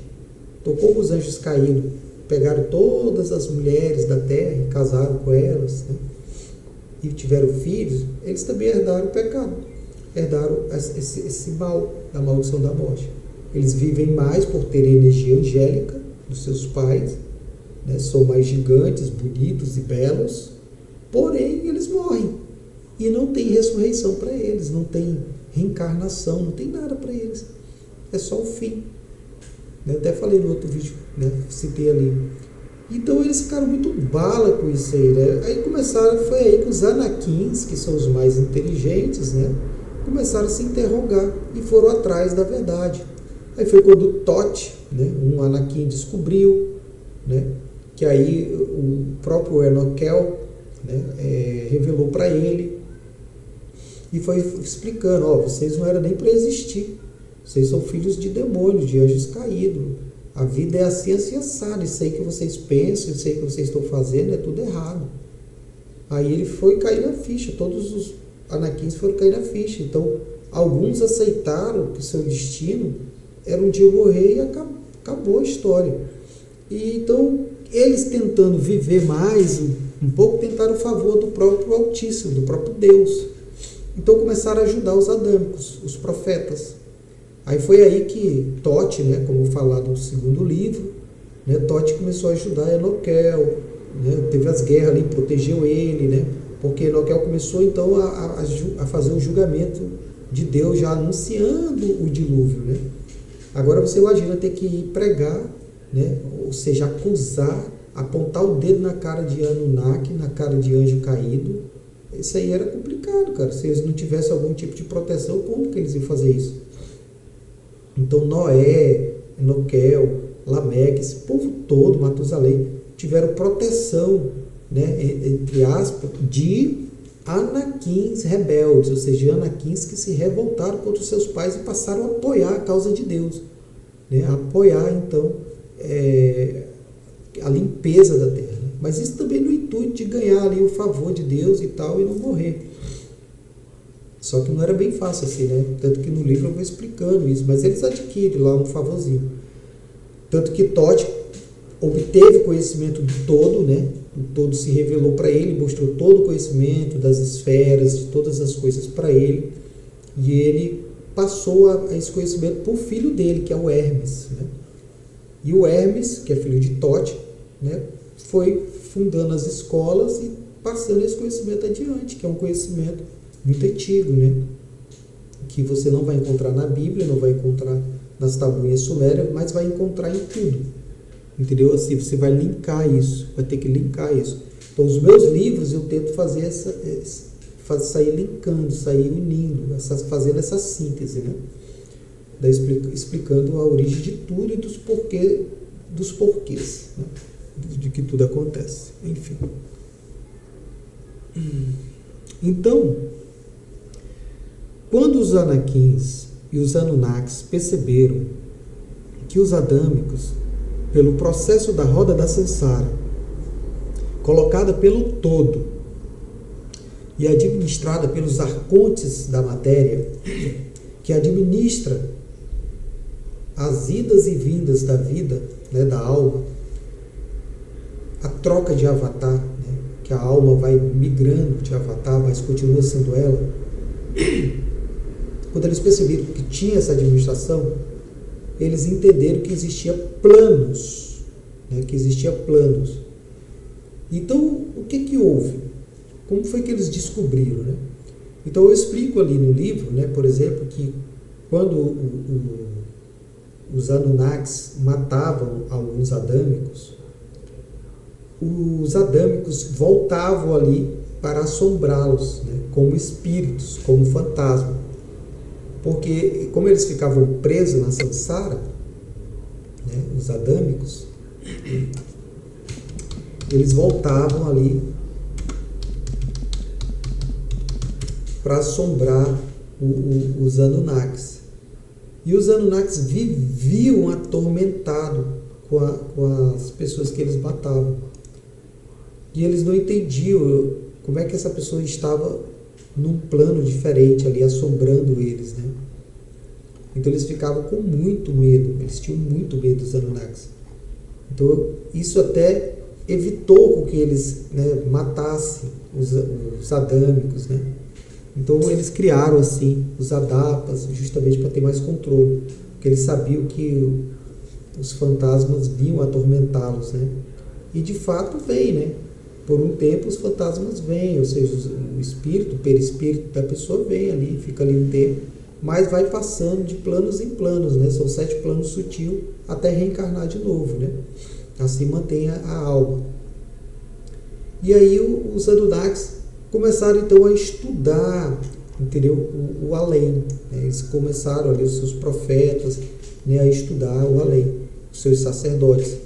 Speaker 1: Então, como os anjos caídos pegaram todas as mulheres da terra e casaram com elas, né, e tiveram filhos, eles também herdaram o pecado, herdaram esse mal, da maldição da morte. Eles vivem mais por terem energia angélica dos seus pais, né, são mais gigantes, bonitos e belos, porém eles morrem e não tem ressurreição para eles, não tem reencarnação, não tem nada para eles, é só o fim. Eu até falei no outro vídeo, né, citei ali. Então eles ficaram muito bala com isso aí, né? Aí foi aí que os Anakins, que são os mais inteligentes, né, começaram a se interrogar e foram atrás da verdade. Aí foi quando Thoth, né, um Anakin, descobriu, né, que aí o próprio Enoquel, né, revelou para ele e foi explicando, vocês não eram nem para existir, vocês são filhos de demônios, de anjos caídos, a vida é assim, assim, assada, isso aí que vocês pensam, isso aí que vocês estão fazendo é tudo errado. Aí ele foi cair na ficha, todos os Anakins foram cair na ficha. Então, alguns aceitaram que seu destino era um dia morrer e acabou a história. E então, eles tentando viver mais um pouco, tentaram o favor do próprio Altíssimo, do próprio Deus. Então, começaram a ajudar os adâmicos, os profetas. Aí foi aí que Thoth, né, como falado no segundo livro, né, Thoth começou a ajudar Enoquel, né, teve as guerras ali, protegeu ele, né, porque Enoquel começou então a fazer o julgamento de Deus, já anunciando o dilúvio, né. Agora você imagina ter que ir pregar, né, ou seja, acusar, apontar o dedo na cara de Anunnaki, na cara de anjo caído. Isso aí era complicado, cara. Se eles não tivessem algum tipo de proteção, como que eles iam fazer isso? Então Noé, Enoquel, Lameque, esse povo todo, Matusalém, tiveram proteção, né, entre aspas, de Anakins rebeldes, ou seja, Anakins que se revoltaram contra os seus pais e passaram a apoiar a causa de Deus, né, a apoiar então a limpeza da terra, né? Mas isso também no intuito de ganhar ali o favor de Deus e tal, e não morrer. Só que não era bem fácil assim, né? Tanto que no livro eu vou explicando isso, mas eles adquirem lá um favorzinho. Tanto que Thoth obteve conhecimento do todo, né? O todo se revelou para ele, mostrou todo o conhecimento das esferas, de todas as coisas para ele, e ele passou esse conhecimento para o filho dele, que é o Hermes, né? E o Hermes, que é filho de Thoth, né, foi fundando as escolas e passando esse conhecimento adiante, que é um conhecimento muito antigo, né? Que você não vai encontrar na Bíblia, não vai encontrar nas tabuinhas sumérias, mas vai encontrar em tudo. Entendeu? Assim, você vai linkar isso, vai ter que linkar isso. Então, os meus livros, eu tento fazer sair linkando, sair unindo, fazendo essa síntese, né? Explicando a origem de tudo e dos porquês, né? De que tudo acontece. Enfim. Então, quando os Anakins e os Anunnakis perceberam que os adâmicos, pelo processo da roda da Sansara, colocada pelo todo e administrada pelos arcontes da matéria, que administra as idas e vindas da vida, né, da alma, a troca de avatar, né, que a alma vai migrando de avatar, mas continua sendo ela. quando eles perceberam que tinha essa administração, eles entenderam que existia planos, né? Que existia planos. Então, o que houve? Como foi que eles descobriram, né? Então, eu explico ali no livro, né, por exemplo, que quando os Anunnakis matavam alguns adâmicos, os adâmicos voltavam ali para assombrá-los, né, como espíritos, como fantasma. Porque, como eles ficavam presos na samsara, né, os adâmicos, eles voltavam ali para assombrar os Anunnakis. E os Anunnakis viviam atormentados com as pessoas que eles matavam. E eles não entendiam como é que essa pessoa estava num plano diferente ali, assombrando eles, né? Então eles ficavam com muito medo, eles tinham muito medo dos Anunnakis. Então isso até evitou com que eles, né, matassem os adâmicos, né? Então eles criaram assim os Adapas, justamente para ter mais controle, porque eles sabiam que os fantasmas vinham atormentá-los, né? E de fato vem, né? Por um tempo os fantasmas vêm, ou seja, o espírito, o perispírito da pessoa vem ali, fica ali um tempo, mas vai passando de planos em planos, né? São 7 planos sutil até reencarnar de novo, né? Assim mantém a alma. E aí os Anunnakis começaram então a estudar, entendeu? O além, né? Eles começaram ali, os seus profetas, né, a estudar o além, os seus sacerdotes.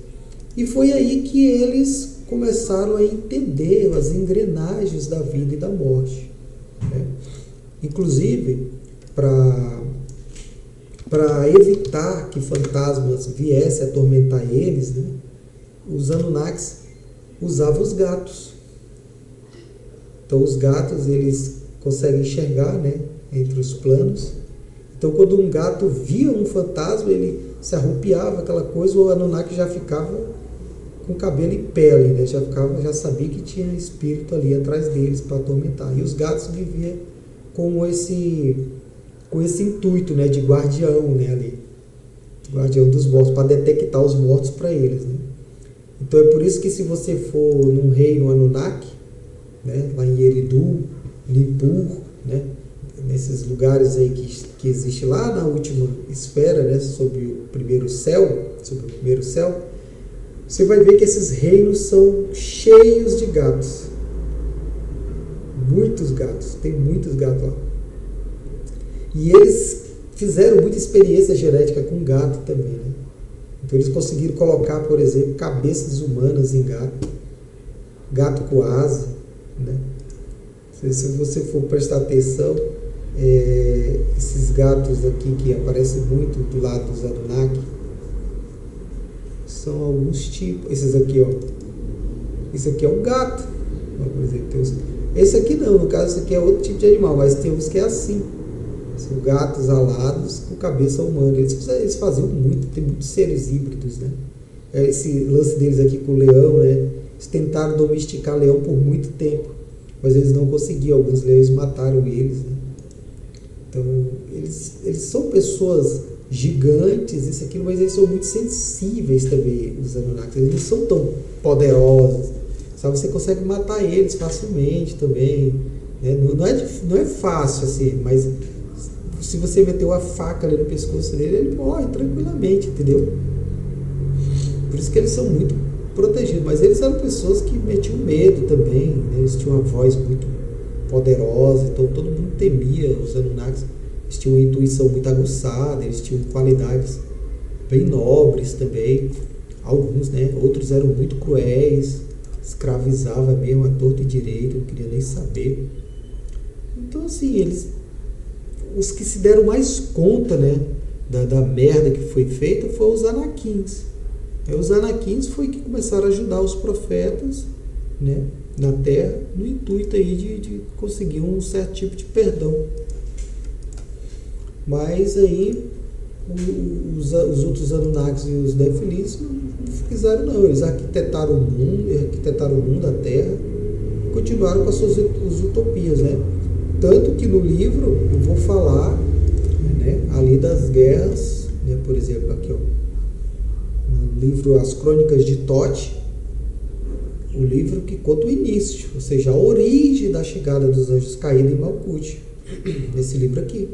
Speaker 1: E foi aí que eles começaram a entender as engrenagens da vida e da morte, né? Inclusive, para evitar que fantasmas viessem atormentar eles, né, os Anunnakis usavam os gatos. Então os gatos, eles conseguem enxergar, né, entre os planos. Então quando um gato via um fantasma, ele se arrupiava, aquela coisa, o Anunnaki já ficava com o cabelo em pele, né? Já sabia que tinha espírito ali atrás deles para atormentar. E os gatos viviam com esse intuito, né, de guardião, né, ali, guardião dos mortos, para detectar os mortos para eles, né? Então é por isso que se você for num reino Anunnaki, né, lá em Eridu, Nippur, né, nesses lugares aí que existe lá na última esfera, né, sobre o primeiro céu, você vai ver que esses reinos são cheios de gatos. Muitos gatos, tem muitos gatos lá. E eles fizeram muita experiência genética com gato também, né? Então eles conseguiram colocar, por exemplo, cabeças humanas em gato, gato com asa, né? Se você for prestar atenção, esses gatos aqui que aparecem muito do lado dos Anunnaki, são alguns tipos. Esses aqui, ó. Esse aqui é um gato. Por exemplo, esse aqui não, no caso, esse aqui é outro tipo de animal, mas tem uns que é assim. São gatos alados com cabeça humana. Eles faziam muito, tem muitos seres híbridos, né? Esse lance deles aqui com o leão, né? Eles tentaram domesticar leão por muito tempo, mas eles não conseguiam. Alguns leões mataram eles, né? Então, eles são pessoas gigantes, isso aqui, mas eles são muito sensíveis também, os Anunnakis. Eles não são tão poderosos, sabe? Você consegue matar eles facilmente também, né? Não é fácil assim, mas se você meter uma faca ali no pescoço dele, ele morre tranquilamente, entendeu? Por isso que eles são muito protegidos, mas eles eram pessoas que metiam medo também, né? Eles tinham uma voz muito poderosa, então todo mundo temia os Anunnakis. Eles tinham uma intuição muito aguçada, eles tinham qualidades bem nobres também, alguns, né? Outros eram muito cruéis, escravizavam mesmo a torto e direito, não queria nem saber. Então assim, os que se deram mais conta, né, da merda que foi feita foram os Anakins. Os Anakins foi que começaram a ajudar os profetas, né, na Terra, no intuito aí de conseguir um certo tipo de perdão. Mas aí os outros Anunnakis e os Nephilims não fizeram não. Eles arquitetaram o mundo, a Terra, e continuaram com as suas utopias, né? Tanto que no livro eu vou falar né, ali das guerras, né, por exemplo, aqui, ó, no livro As Crônicas de Thoth, o livro que conta o início, ou seja, a origem da chegada dos anjos caídos em Malkuth, esse livro aqui.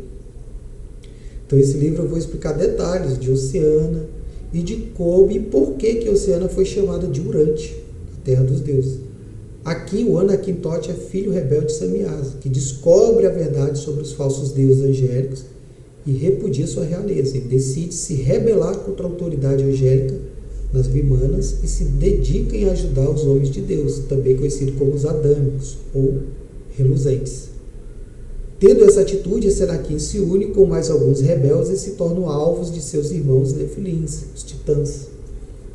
Speaker 1: Então, esse livro eu vou explicar detalhes de Oceana e de como e por que Oceana foi chamada de Urante, a terra dos deuses. Aqui, o Anakin Thoth é filho rebelde de Samiasa, que descobre a verdade sobre os falsos deuses angélicos e repudia sua realeza. Ele decide se rebelar contra a autoridade angélica nas Vimanas e se dedica em ajudar os homens de Deus, também conhecidos como os adâmicos ou reluzentes. Tendo essa atitude, esse Anakin se une com mais alguns rebeldes e se tornam alvos de seus irmãos nefilins, os titãs.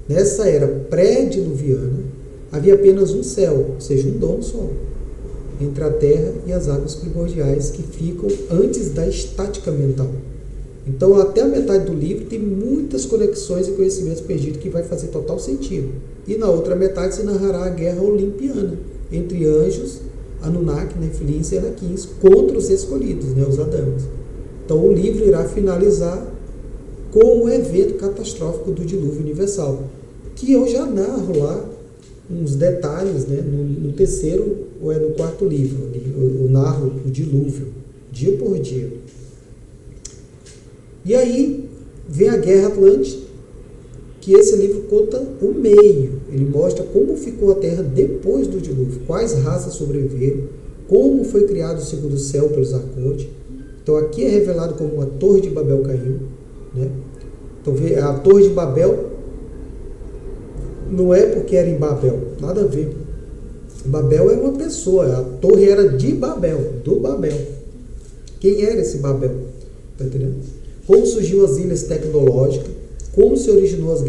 Speaker 1: Nessa era pré-diluviana, havia apenas um céu, ou seja, um dom só, entre a terra e as águas primordiais que ficam antes da estática mental. Então, até a metade do livro tem muitas conexões e conhecimentos perdidos que vai fazer total sentido. E na outra metade se narrará a guerra olimpiana entre anjos, Anunnaki, Nefilins e Anakins contra os escolhidos, né, os Adâmicos. Então, o livro irá finalizar com o evento catastrófico do dilúvio universal, que eu já narro lá uns detalhes, né, no terceiro ou no quarto livro. Eu narro o dilúvio, dia por dia. E aí vem a Guerra Atlântida, que esse livro conta o meio. Ele mostra como ficou a Terra depois do dilúvio, quais raças sobreviveram, como foi criado o segundo céu pelos Arcontes. Então aqui é revelado como a Torre de Babel caiu, né? Então a Torre de Babel não é porque era em Babel, nada a ver. Babel é uma pessoa, a torre era de Babel, do Babel. Quem era esse Babel? Tá entendendo? Como surgiu as ilhas tecnológicas, como se originou as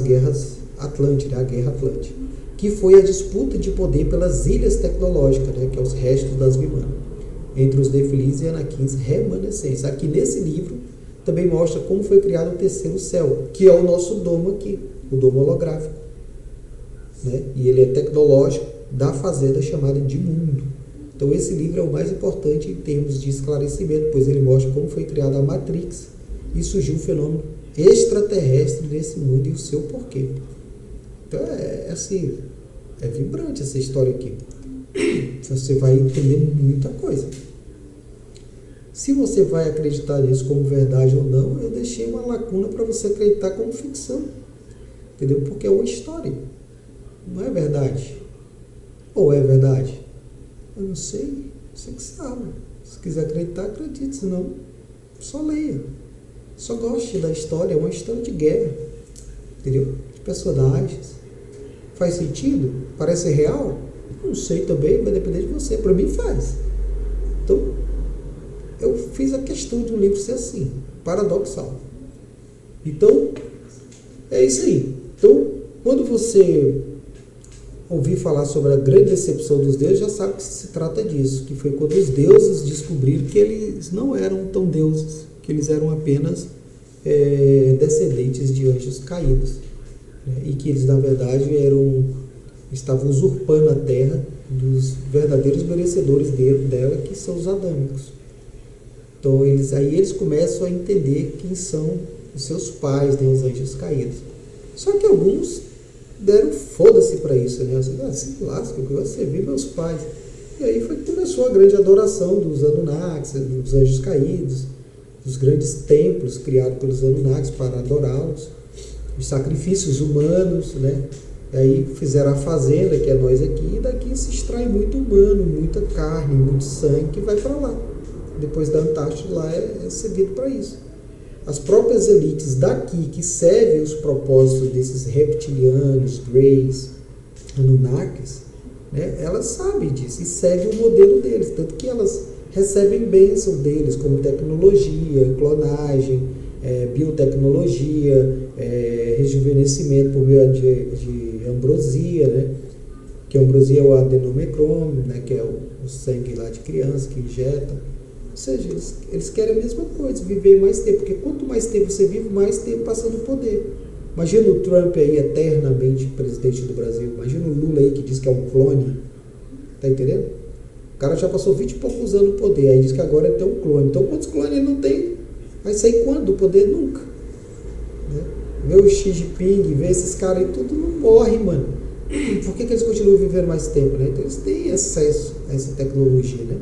Speaker 1: guerras Atlântidas, a Guerra Atlântica, que foi a disputa de poder pelas ilhas tecnológicas, né, que é os restos das Vimanas, entre os Nefilins e Anakins remanescentes. Aqui nesse livro também mostra como foi criado o terceiro céu, que é o nosso domo aqui, o domo holográfico, né? E ele é tecnológico, da fazenda chamada de mundo. Então esse livro é o mais importante em termos de esclarecimento, pois ele mostra como foi criada a Matrix e surgiu um fenômeno extraterrestre nesse mundo e o seu porquê. Então assim, é vibrante essa história aqui. Você vai entender muita coisa. Se você vai acreditar nisso como verdade ou não, eu deixei uma lacuna para você acreditar como ficção. Entendeu? Porque é uma história. Não é verdade. Ou é verdade? Eu não sei. Você que sabe. Se quiser acreditar, acredite. Se não, só leia. Só goste da história. É uma história de guerra. Entendeu? De personagens. Faz sentido? Parece real? Não sei também. Vai depender de você. Para mim faz. Então, eu fiz a questão de um livro ser assim. Paradoxal. Então, é isso aí. Então, quando você ouvir falar sobre a grande decepção dos deuses, já sabe que se trata disso, que foi quando os deuses descobriram que eles não eram tão deuses, que eles eram apenas descendentes de anjos caídos, né? E que eles, na verdade, estavam usurpando a terra dos verdadeiros merecedores dela, que são os adâmicos. Então, eles começam a entender quem são os seus pais, né, os anjos caídos. Só que alguns deram foda-se para isso, né? Se lasca, que eu vou servir meus pais. E aí foi que começou a grande adoração dos Anunnakis, dos anjos caídos, dos grandes templos criados pelos Anunnakis para adorá-los, os sacrifícios humanos, né? E aí fizeram a fazenda, que é nós aqui, e daqui se extrai muito humano, muita carne, muito sangue que vai para lá. Depois da Antártida lá é servido para isso. As próprias elites daqui, que servem os propósitos desses reptilianos, greys, Anunnakis, né, elas sabem disso e seguem o modelo deles, tanto que elas recebem bênção deles, como tecnologia, clonagem, biotecnologia, rejuvenescimento por meio de ambrosia, né, que a ambrosia é o adenomicrome, né, que é o sangue lá de criança que injeta. Ou seja, eles querem a mesma coisa, viver mais tempo, porque quanto mais tempo você vive, mais tempo passa no poder. Imagina o Trump aí eternamente presidente do Brasil, imagina o Lula aí que diz que é um clone, tá entendendo? O cara já passou 20 e poucos anos no poder, aí diz que agora é ter um clone. Então quantos clones ele não tem? Vai sair quando? Do poder? Nunca. Né? Vê o Xi Jinping, vê esses caras aí, tudo não morre, mano. Por que eles continuam vivendo mais tempo, né? Então eles têm acesso a essa tecnologia, né?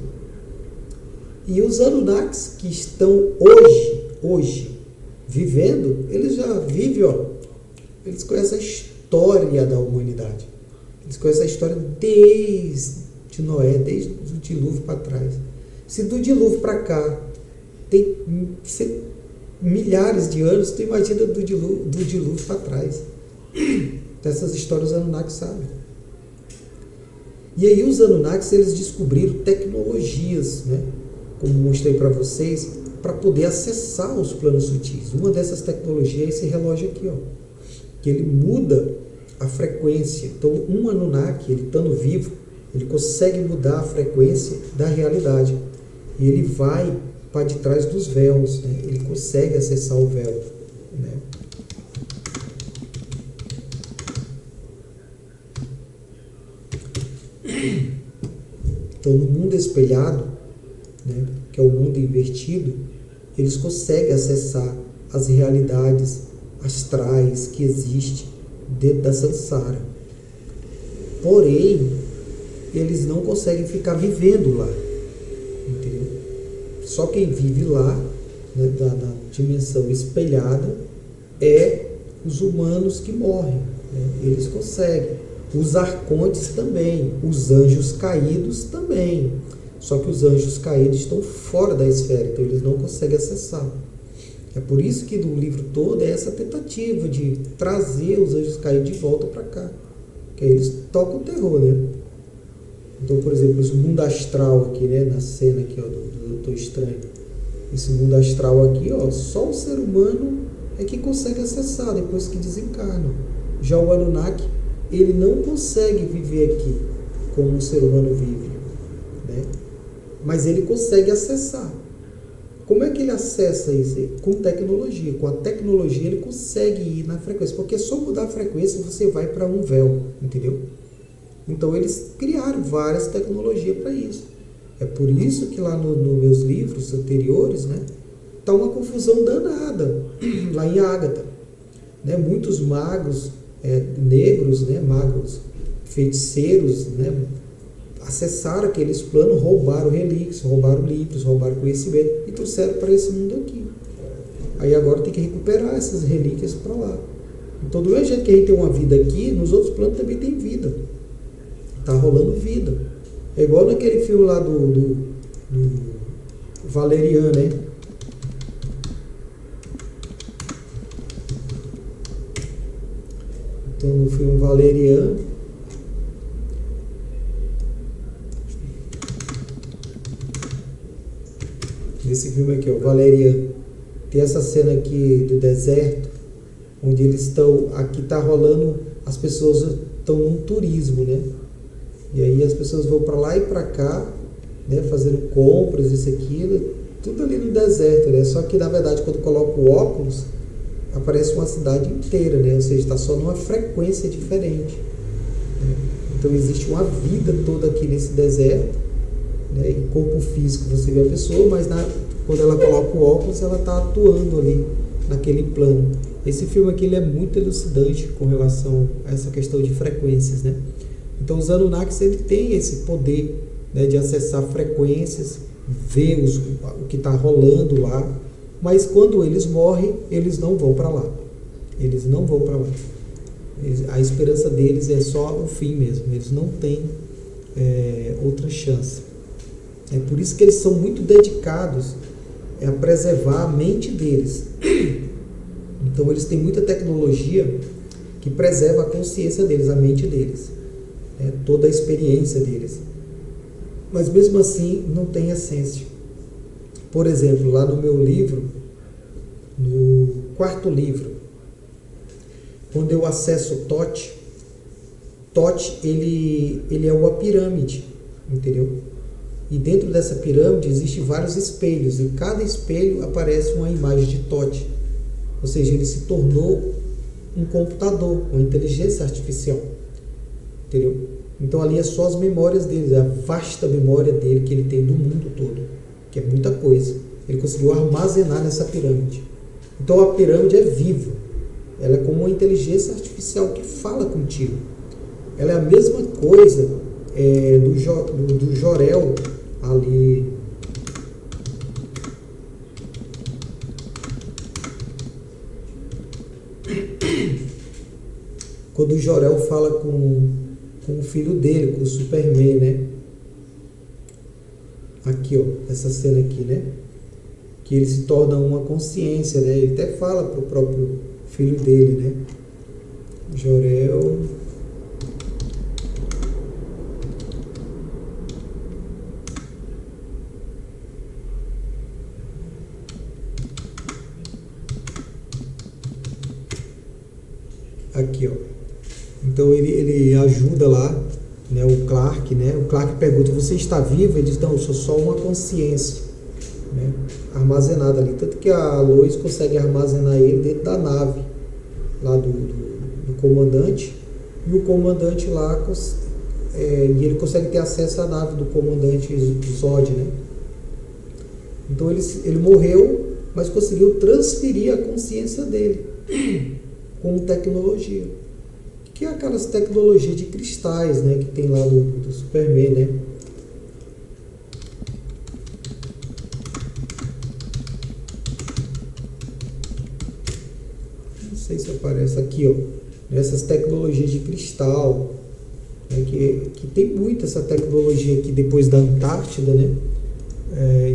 Speaker 1: E os Anunnakis que estão hoje, vivendo, eles já vivem, ó. Eles conhecem a história da humanidade. Eles conhecem a história desde Noé, desde o dilúvio para trás. Se do dilúvio para cá tem milhares de anos, tu imagina do dilúvio para trás. Essas histórias os Anunnakis sabem. E aí os Anunnakis, eles descobriram tecnologias, né? Como mostrei para vocês, para poder acessar os planos sutis. Uma dessas tecnologias é esse relógio aqui, ó, que ele muda a frequência. Então, um Anunnaki, ele estando vivo, ele consegue mudar a frequência da realidade. E ele vai para de trás dos véus, né? Ele consegue acessar o véu, né? Então, no mundo espelhado, né, que é o mundo invertido, eles conseguem acessar as realidades astrais que existem dentro da samsara. Porém, eles não conseguem ficar vivendo lá. Entendeu? Só quem vive lá, né, na dimensão espelhada, é os humanos que morrem. Né? Eles conseguem. Os arcontes também, os anjos caídos também. Só que os anjos caídos estão fora da esfera, então eles não conseguem acessar. É por isso que no livro todo é essa tentativa de trazer os anjos caídos de volta para cá. Que aí eles tocam o terror, né? Então, por exemplo, esse mundo astral aqui, né? Na cena aqui, ó, do Doutor Estranho. Esse mundo astral aqui, ó, só o ser humano é que consegue acessar depois que desencarna. Já o Anunnaki, ele não consegue viver aqui como o ser humano vive, né? Mas ele consegue acessar. Como é que ele acessa isso? Com tecnologia. Com a tecnologia ele consegue ir na frequência, porque é só mudar a frequência você vai para um véu, entendeu? Então eles criaram várias tecnologias para isso. É por isso que lá nos meus livros anteriores, né, tá uma confusão danada lá em Ágata, né? Muitos magos negros, né, magos feiticeiros, né, acessaram aqueles planos, roubaram relíquias, roubaram livros, roubaram conhecimento e trouxeram para esse mundo aqui. Aí agora tem que recuperar essas relíquias para lá. Então, do mesmo jeito que a gente tem uma vida aqui, nos outros planos também tem vida. Está rolando vida. É igual naquele filme lá do Valerian, né? Então, no filme Valerian, nesse filme aqui, ó, Valerian, tem essa cena aqui do deserto, onde eles estão, aqui tá rolando, as pessoas estão num turismo, né? E aí as pessoas vão para lá e para cá, né, fazendo compras, isso, aquilo, tudo ali no deserto, né? Só que na verdade quando coloca o óculos, aparece uma cidade inteira, né? Ou seja, está só numa frequência diferente, né? Então existe uma vida toda aqui nesse deserto, né? Em corpo físico você vê a pessoa, mas quando ela coloca o óculos, ela está atuando ali naquele plano. Esse filme aqui ele é muito elucidante com relação a essa questão de frequências, né? Então os Anunnakis ele tem esse poder, né, de acessar frequências, ver o que está rolando lá, mas quando eles morrem, eles não vão para lá. Eles não vão para lá. A esperança deles é só o fim mesmo. Eles não têm outra chance. É por isso que eles são muito dedicados a preservar a mente deles. Então eles têm muita tecnologia que preserva a consciência deles, a mente deles, toda a experiência deles. Mas mesmo assim não tem essência. Por exemplo, lá no meu livro, no 4º livro, quando eu acesso Thoth, ele é uma pirâmide, entendeu? E dentro dessa pirâmide existem vários espelhos, e cada espelho aparece uma imagem de Thoth. Ou seja, ele se tornou um computador, uma inteligência artificial, entendeu? Então ali é só as memórias dele, a vasta memória dele que ele tem do mundo todo, que é muita coisa. ele conseguiu armazenar nessa pirâmide. Então a pirâmide é viva, ela é como uma inteligência artificial que fala contigo. Ela é a mesma coisa do Jor-El ali. Quando o Jor-El fala com o filho dele, com o Superman, né? Aqui, ó, essa cena aqui, né? Que ele se torna uma consciência, né? Ele até fala pro próprio filho dele, né? Jor-El. Aqui, ó. Então ele ajuda lá, né, o Clark, né? O Clark pergunta: você está vivo? Ele diz: não, eu sou só uma consciência, né, armazenada ali. Tanto que a Lois consegue armazenar ele dentro da nave lá do comandante, e o comandante lá e ele consegue ter acesso à nave do comandante Zod, né? Então ele morreu, mas conseguiu transferir a consciência dele com tecnologia, que é aquelas tecnologias de cristais, né, que tem lá do Superman, né? Não sei se aparece aqui, ó, essas tecnologias de cristal, né, que tem muito essa tecnologia aqui depois da Antártida, né?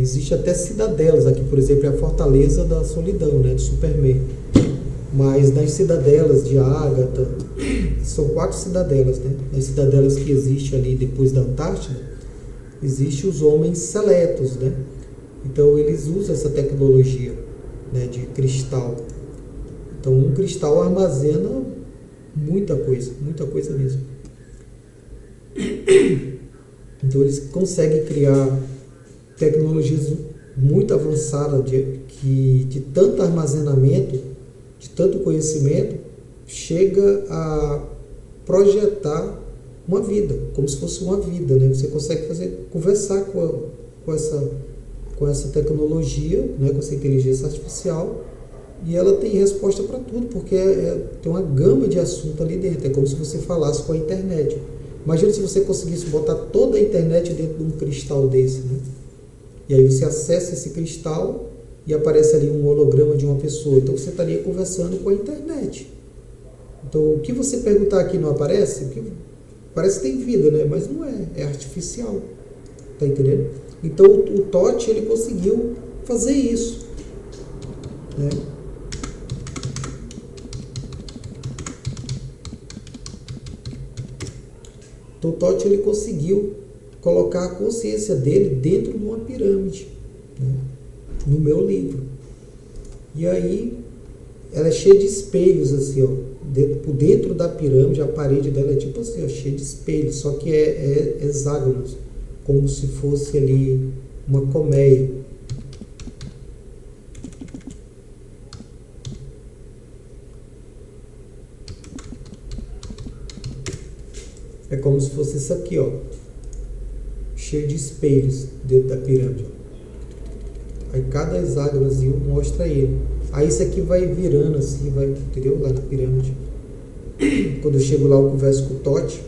Speaker 1: Existe até cidadelas aqui, por exemplo, a Fortaleza da Solidão, né, do Superman. Mas nas cidadelas de Ágata, são 4 cidadelas, né? Nas cidadelas que existem ali depois da Antártida, existem os homens seletos, né? Então eles usam essa tecnologia, né, de cristal. Então um cristal armazena muita coisa mesmo. Então eles conseguem criar tecnologias muito avançadas de tanto armazenamento, de tanto conhecimento, chega a projetar uma vida, como se fosse uma vida, né? Você consegue conversar com essa tecnologia, né? Com essa inteligência artificial, e ela tem resposta para tudo, porque tem uma gama de assunto ali dentro. É como se você falasse com a internet. Imagina se você conseguisse botar toda a internet dentro de um cristal desse, né? E aí você acessa esse cristal e aparece ali um holograma de uma pessoa. Então você estaria conversando com a internet. Então o que você perguntar aqui não aparece? Parece que tem vida, né? Mas não é. É artificial. Tá entendendo? Então o Totti, ele conseguiu fazer isso, né? Então o Totti, ele conseguiu colocar a consciência dele dentro de uma pirâmide, né? No meu livro. E aí ela é cheia de espelhos, assim, ó, dentro da pirâmide. A parede dela é tipo assim, ó, cheia de espelhos, só que é hexágonos, como se fosse ali uma colmeia. É como se fosse isso aqui, ó, cheio de espelhos dentro da pirâmide, ó. Aí cada hexágonozinho mostra ele. Aí isso aqui vai virando assim, vai, entendeu? Lá na pirâmide. Quando eu chego lá, eu converso com o Totti.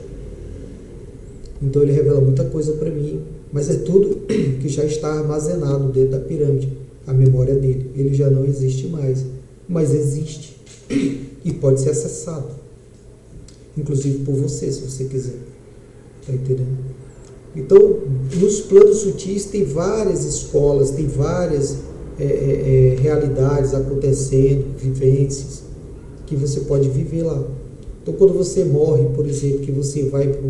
Speaker 1: Então ele revela muita coisa para mim. Mas é tudo que já está armazenado dentro da pirâmide. A memória dele. Ele já não existe mais. Mas existe. E pode ser acessado. Inclusive por você, se você quiser. Tá entendendo? Então, nos planos sutis tem várias escolas, tem várias realidades acontecendo, vivências, que você pode viver lá. Então, quando você morre, por exemplo, que você vai para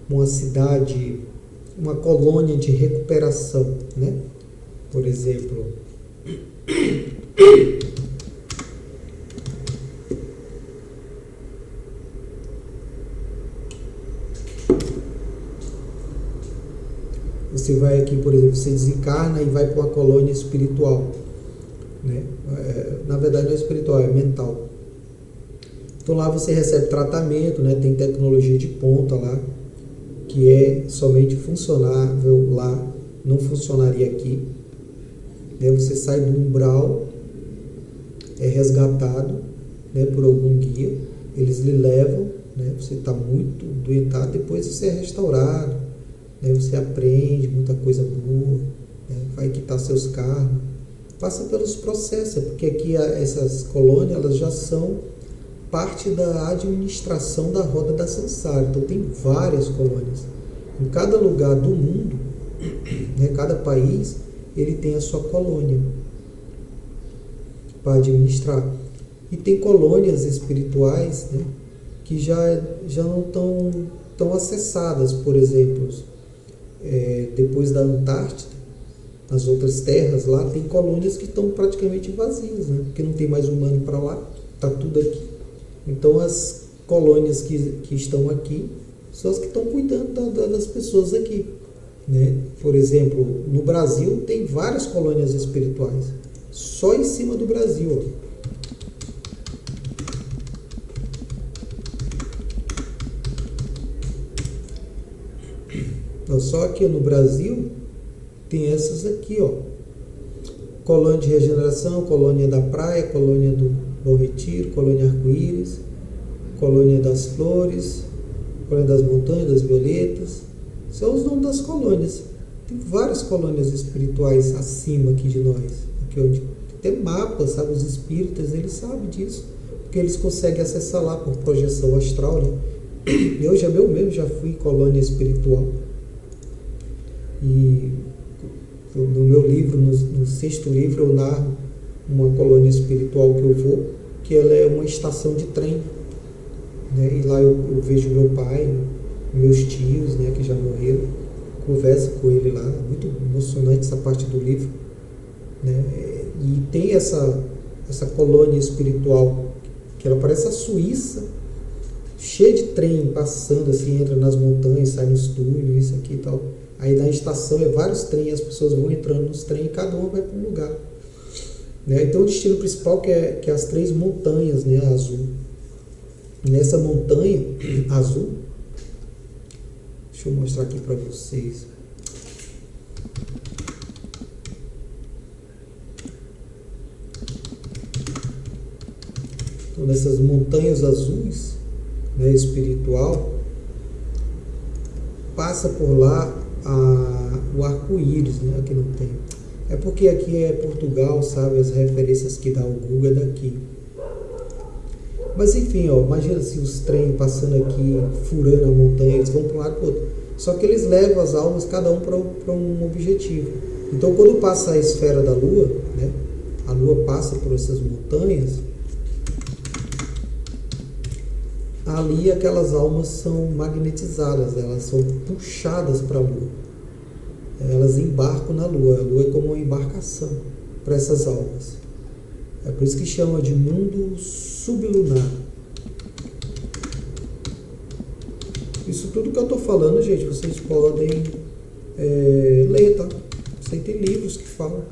Speaker 1: uma cidade, uma colônia de recuperação, né? Por exemplo, você vai aqui, por exemplo, você desencarna e vai para uma colônia espiritual, né? Na verdade não é espiritual, é mental. Então lá você recebe tratamento, né? Tem tecnologia de ponta lá, que é somente funcionável lá, não funcionaria aqui. né? Você sai do umbral, é resgatado, né, por algum guia, eles lhe levam, né? Você está muito doentado, depois você é restaurado, né? Você aprende muita coisa boa, né? Vai quitar seus karmas, passa pelos processos, porque aqui essas colônias elas já são parte da administração da roda da Sansara. Então tem várias colônias. Em cada lugar do mundo, né, cada país, ele tem a sua colônia para administrar. E tem colônias espirituais, né, que já não estão tão acessadas. Por exemplo, depois da Antártida, nas outras terras lá, tem colônias que estão praticamente vazias, né, porque não tem mais humano para lá, está tudo aqui. Então as colônias que estão aqui são as que estão cuidando das pessoas aqui, né? Por exemplo, no Brasil tem várias colônias espirituais, só em cima do Brasil, ó. Então, só aqui no Brasil tem essas aqui, ó. Colônia de Regeneração, Colônia da Praia, Colônia do Bom Retiro, Colônia Arco-Íris, Colônia das Flores, Colônia das Montanhas, das Violetas. São os nomes das colônias. Tem várias colônias espirituais acima aqui de nós. Aqui onde tem mapas, sabe? Os espíritas, eles sabem disso. Porque eles conseguem acessar lá por projeção astral, né? Eu mesmo já fui colônia espiritual. E no meu livro, no 6º livro, eu narro uma colônia espiritual que eu vou, que ela é uma estação de trem, né? E lá eu vejo meu pai, meus tios, né, que já morreram, converso com ele lá, muito emocionante essa parte do livro, né? E tem essa colônia espiritual, que ela parece a Suíça, cheia de trem passando assim, entra nas montanhas, sai nos túneis, isso aqui e tal. Aí na estação é vários trens, as pessoas vão entrando nos trens e cada uma vai para um lugar, né? Então o destino principal que é as 3 montanhas, né, azul. E nessa montanha azul, deixa eu mostrar aqui para vocês. Então nessas montanhas azuis, né, espiritual, passa por lá o arco-íris, né? Aqui não tem. É porque aqui é Portugal, sabe? As referências que dá o Google é daqui. Mas enfim, ó, imagina assim, os trens passando aqui, furando a montanha, eles vão para um lado para o outro. Só que eles levam as almas, cada um para um objetivo. Então quando passa a esfera da Lua, né? A Lua passa por essas montanhas, ali aquelas almas são magnetizadas, elas são puxadas para a Lua. Elas embarcam na Lua. A Lua é como uma embarcação para essas almas. É por isso que chama de mundo sublunar. Isso tudo que eu estou falando, gente, vocês podem ler, tá? Isso aí tem livros que falam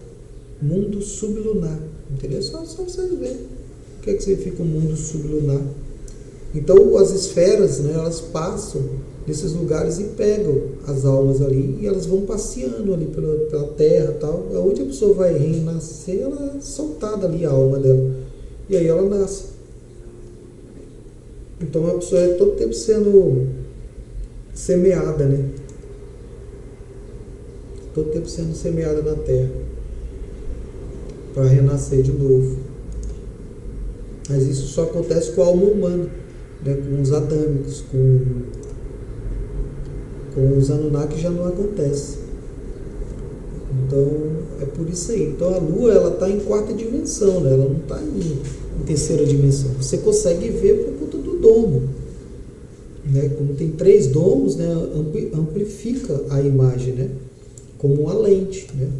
Speaker 1: mundo sublunar. Entendeu? Só vocês verem o que significa o mundo sublunar. Então as esferas, né, elas passam nesses lugares e pegam as almas ali e elas vão passeando ali pela terra e tal. Onde a pessoa vai renascer, ela é soltada ali a alma dela. E aí ela nasce. Então a pessoa é todo tempo sendo semeada, né? Todo tempo sendo semeada na terra para renascer de novo. Mas isso só acontece com a alma humana, né? Com os adâmicos, com os Anunnaki já não acontece. Então é por isso aí. Então a Lua, ela está em 4ª dimensão, né? Ela não está em 3ª dimensão. Você consegue ver por conta do domo, né? Como tem 3 domos, né? Amplifica a imagem, né? Como uma lente, né?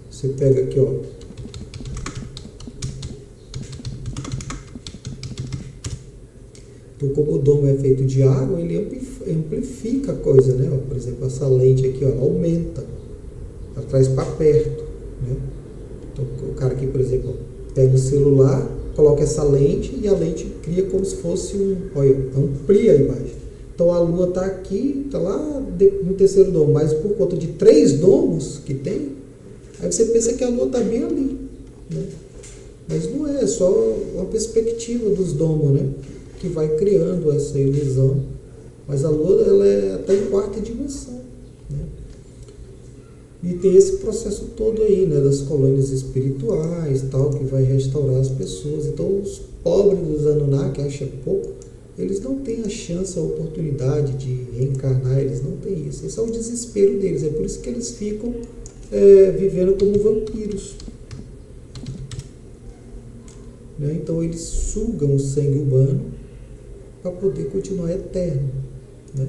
Speaker 1: Você pega aqui, ó. Então, como o domo é feito de água, ele amplifica a coisa, né? Por exemplo, essa lente aqui, ó, ela aumenta, ela traz para perto, né? Então, o cara aqui, por exemplo, pega o celular, coloca essa lente e a lente cria como se fosse olha, amplia a imagem. Então a Lua está aqui, está lá no 3º domo, mas por conta de 3 domos que tem, Aí você pensa que a Lua está bem ali, né? Mas não é só uma perspectiva dos domos, né? Que vai criando essa ilusão. Mas a Lua, ela é até em quarta dimensão, né? E tem esse processo todo aí, né? Das colônias espirituais, tal, que vai restaurar as pessoas. Então, os pobres dos Anunnaki, que acham pouco, eles não têm a chance, a oportunidade de reencarnar, eles não têm isso. Esse é o desespero deles. É por isso que eles ficam vivendo como vampiros. Né? Então eles sugam o sangue humano para poder continuar eterno. Né?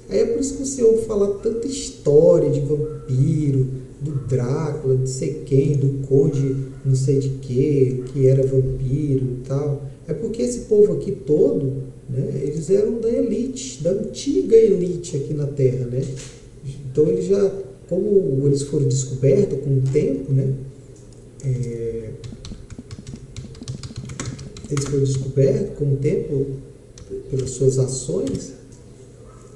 Speaker 1: Aí é por isso que você ouve falar tanta história de vampiro, do Drácula, de sei quem, do conde não sei de que era vampiro e tal. É porque esse povo aqui todo, né, eles eram da elite, da antiga elite aqui na Terra. Né? Então eles já, como eles foram descobertos com o tempo, né? Eles foram descobertos com o tempo pelas suas ações.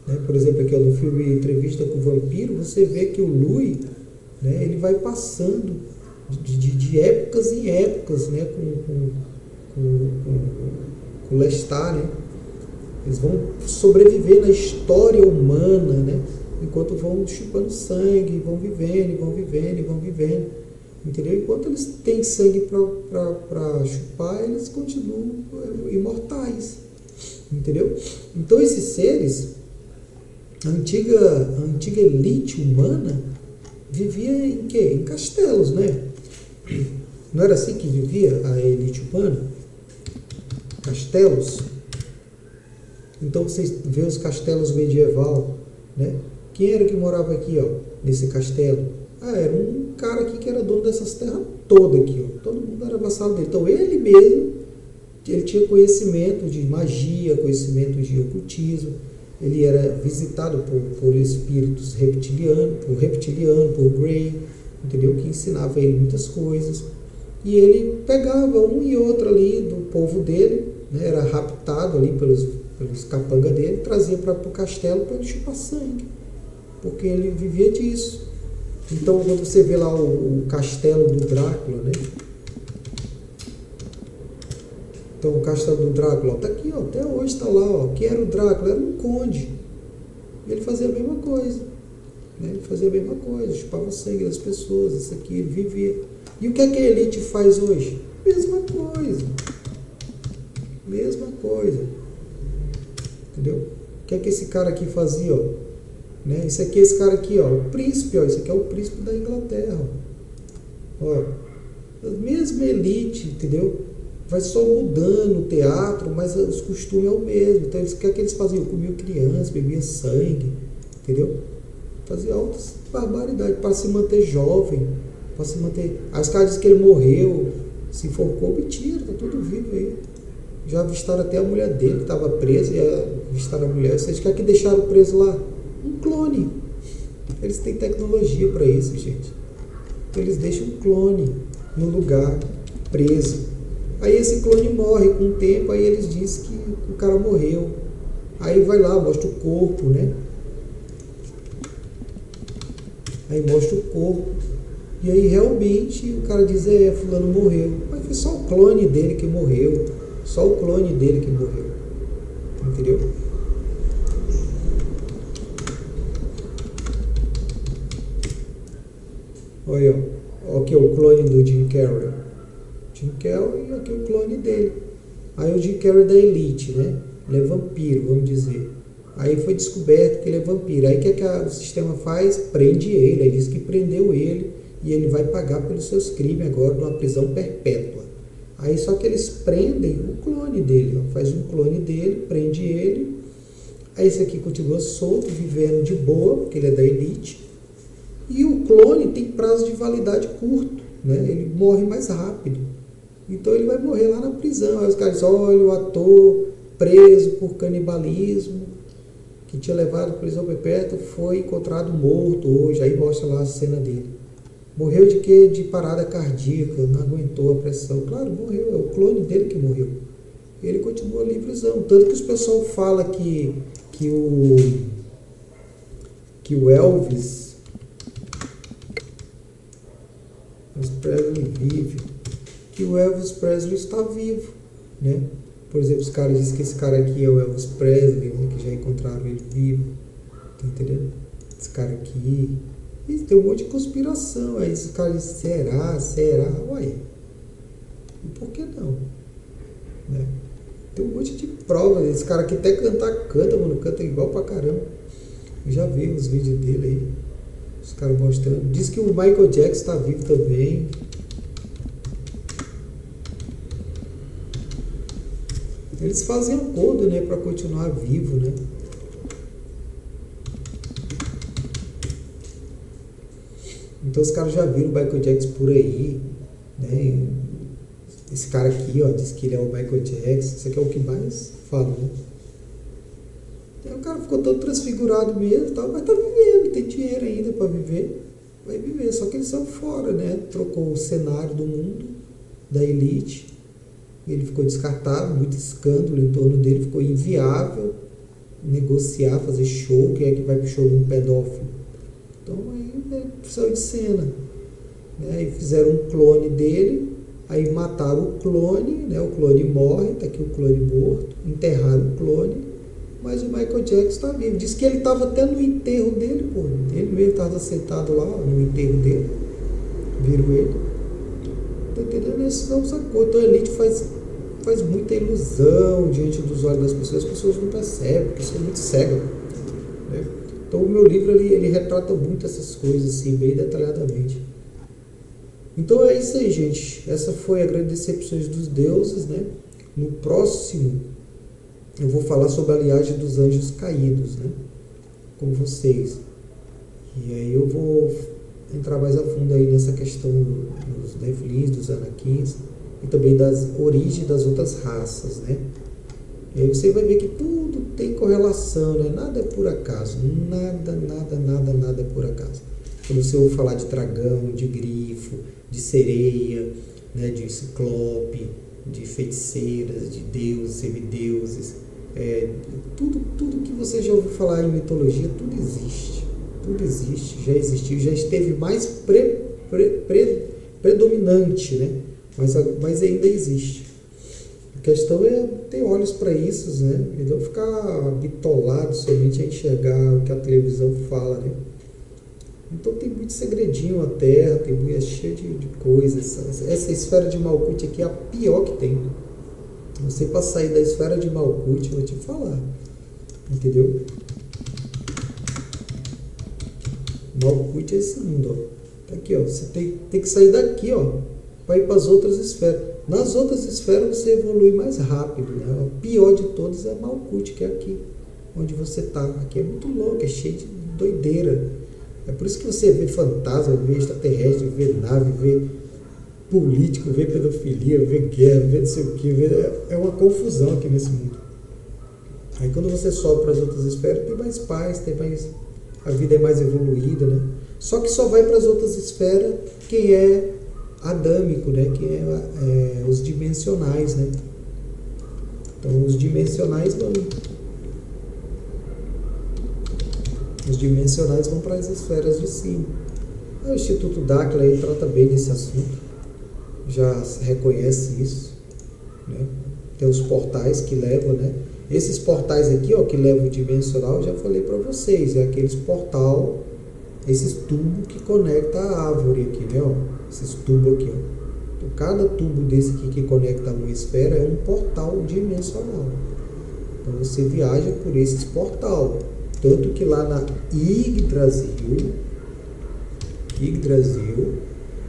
Speaker 1: Né? Por exemplo, aqui no filme Entrevista com o Vampiro, você vê que o Louis, né, ele vai passando de épocas em épocas, né, com o Lestat, né? Eles vão sobreviver na história humana, né? Enquanto vão chupando sangue, vão vivendo, vão vivendo, e vão vivendo. Entendeu? Enquanto eles têm sangue para chupar, eles continuam imortais. Entendeu? Então esses seres, a antiga elite humana, vivia em quê? Em castelos, né? Não era assim que vivia a elite humana? Castelos. Então vocês vê os castelos medieval, né? Quem era que morava aqui, ó, nesse castelo? Era um cara aqui que era dono dessas terras todas aqui, ó. Todo mundo era vassalo dele. Então ele mesmo, ele tinha conhecimento de magia, conhecimento de ocultismo. Ele era visitado por espíritos reptilianos, por Grey, entendeu? Que ensinava ele muitas coisas. E ele pegava um e outro ali do povo dele, né? Era raptado ali pelos capangas dele, trazia para o castelo para ele chupar sangue, porque ele vivia disso. Então, quando você vê lá o castelo do Drácula, né? Então, o castelo do Drácula está aqui, ó, até hoje está lá. Ó. Quem era o Drácula? Era um conde. Ele fazia a mesma coisa. Né? Ele fazia a mesma coisa, chupava o sangue das pessoas, isso aqui, ele vivia. E o que é que a elite faz hoje? Mesma coisa. Mesma coisa. Entendeu? O que é que esse cara aqui fazia? Ó? Né? Esse aqui é esse cara aqui, ó, o príncipe, ó, esse aqui é o príncipe da Inglaterra. Ó, a mesma elite, entendeu? Vai só mudando o teatro, mas os costumes é o mesmo. Então, o que é que eles faziam? Comiam criança, bebiam sangue, entendeu? Faziam altas barbaridades para se manter jovem, para se manter... Aí os caras dizem que ele morreu, se enforcou, mentira, tá tudo vivo aí. Já avistaram até a mulher dele, que estava presa, e avistaram a mulher. Vocês querem que deixaram preso lá? Um clone. Eles têm tecnologia para isso, gente. Então, eles deixam um clone no lugar, preso. Aí esse clone morre com o tempo, aí eles dizem que o cara morreu. Aí vai lá, mostra o corpo, né? Aí mostra o corpo. E aí realmente o cara diz, fulano morreu. Mas foi só o clone dele que morreu. Só o clone dele que morreu. Entendeu? Olha, ó, aqui é o clone do Jim Carrey. Jim Carrey e aqui o clone dele. Aí o Jim Carrey é da elite, né? Ele é vampiro, vamos dizer. Aí foi descoberto que ele é vampiro. Aí o que o sistema faz? Prende ele. Aí diz que prendeu ele e ele vai pagar pelos seus crimes agora numa prisão perpétua. Aí só que eles prendem o clone dele. Ó. Faz um clone dele, prende ele. Aí esse aqui continua solto, vivendo de boa, porque ele é da elite. E o clone tem prazo de validade curto, né? Ele morre mais rápido. Então ele vai morrer lá na prisão. Aí os caras dizem, olha, o ator preso por canibalismo, que tinha levado à prisão perpétua, foi encontrado morto hoje. Aí mostra lá a cena dele. Morreu de quê? De parada cardíaca, não aguentou a pressão. Claro, morreu, é o clone dele que morreu. Ele continua livrezão. Tanto que os pessoal fala que o Elvis... Elvis Presley vive. Que o Elvis Presley está vivo, né? Por exemplo, os caras dizem que esse cara aqui é o Elvis Presley, né? Que já encontraram ele vivo. Tá entendendo? Esse cara aqui. E tem um monte de conspiração. Aí esses caras dizem, será? Uai. E por que não? Né? Tem um monte de provas. Esse cara aqui até canta, mano. Canta igual pra caramba. Eu já vi os vídeos dele aí. Os caras mostrando. Diz que o Michael Jackson está vivo também. Eles fazem acordo, né, para continuar vivo, né? Então os caras já viram o Michael Jackson por aí, né? Esse cara aqui, ó, diz que ele é o Michael Jackson. Isso aqui é o que mais fala, né? Aí o cara ficou todo transfigurado mesmo, tal, mas tá vivendo, tem dinheiro ainda para viver, vai viver. Só que eles são fora, né? Trocou o cenário do mundo, da elite. Ele ficou descartável, muito escândalo em torno dele, ficou inviável negociar, fazer show. Quem é que vai pro show de um pedófilo? Então aí saiu de cena, né? E fizeram um clone dele, aí mataram o clone, né? O clone morre, tá aqui o clone morto, enterraram o clone, mas o Michael Jackson está vivo. Diz que ele estava até no enterro dele, pô. Ele mesmo estava sentado lá, no enterro dele, viram ele. Tá entendendo? Esses são os acordos. Então a elite faz muita ilusão diante dos olhos das pessoas. As pessoas não percebem, porque são muito cegas, né? Então o meu livro ele retrata muito essas coisas assim, bem detalhadamente. Então é isso aí, gente. Essa foi a grande decepção dos deuses, né? No próximo eu vou falar sobre a linhagem dos anjos caídos, né? Com vocês. E aí eu vou entrar mais a fundo aí nessa questão dos Nefilins, dos Anaquins, e também das origens das outras raças, né? E aí você vai ver que tudo tem correlação, né? Nada é por acaso. Nada é por acaso. Quando você ouve falar de dragão, de grifo, de sereia, né? De ciclope, de feiticeiras, de deuses, semideuses, tudo que você já ouviu falar em mitologia, tudo existe. Tudo existe, já existiu, já esteve mais predominante, né? Mas ainda existe. A questão é ter olhos para isso, né? E não ficar bitolado somente a enxergar o que a televisão fala, né? Então tem muito segredinho a Terra, é cheio de coisas. Essa esfera de Malkuth aqui é a pior que tem. Você para sair da esfera de Malkuth, eu vou te falar. Entendeu? Malkuth é esse mundo, ó. Tá aqui, ó. Você tem que sair daqui, ó, para ir para as outras esferas. Nas outras esferas você evolui mais rápido, né? A pior de todas é Malkuth, que é aqui, onde você tá. Aqui é muito louco, é cheio de doideira. É por isso que você vê fantasma, vê extraterrestre, vê nave, vê político, vê pedofilia, vê guerra, vê não sei o que. É uma confusão aqui nesse mundo. Aí quando você sobe para as outras esferas, tem mais paz, a vida é mais evoluída, né? Só que só vai para as outras esferas quem é adâmico, né? Quem é os dimensionais, né? Então os dimensionais vão para as esferas de cima. O Instituto Dáquila aí trata bem desse assunto, já reconhece isso, né? Tem os portais que levam, né? Esses portais aqui, ó, que levam o dimensional, eu já falei para vocês, é aqueles portal, esses tubos que conecta a árvore aqui, né? Ó, esses tubos aqui, ó. Então, cada tubo desse aqui que conecta a uma esfera é um portal dimensional. Então você viaja por esses portal. Tanto que lá na Yggdrasil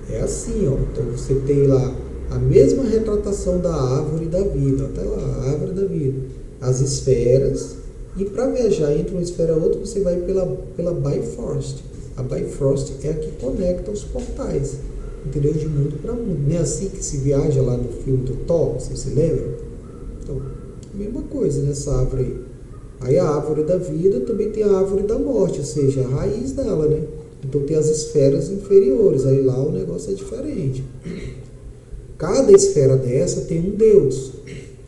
Speaker 1: é assim, ó. Então você tem lá a mesma retratação da árvore da vida, até lá, a árvore da vida, as esferas, e para viajar entre uma esfera e outra você vai pela Bifrost. A Bifrost é a que conecta os portais, entendeu? De mundo para mundo. Não é assim que se viaja lá no filme do Thor, você se lembra? Então, a mesma coisa nessa árvore aí. Aí a árvore da vida também tem a árvore da morte, ou seja, a raiz dela, né? Então tem as esferas inferiores, aí lá o negócio é diferente. Cada esfera dessa tem um deus.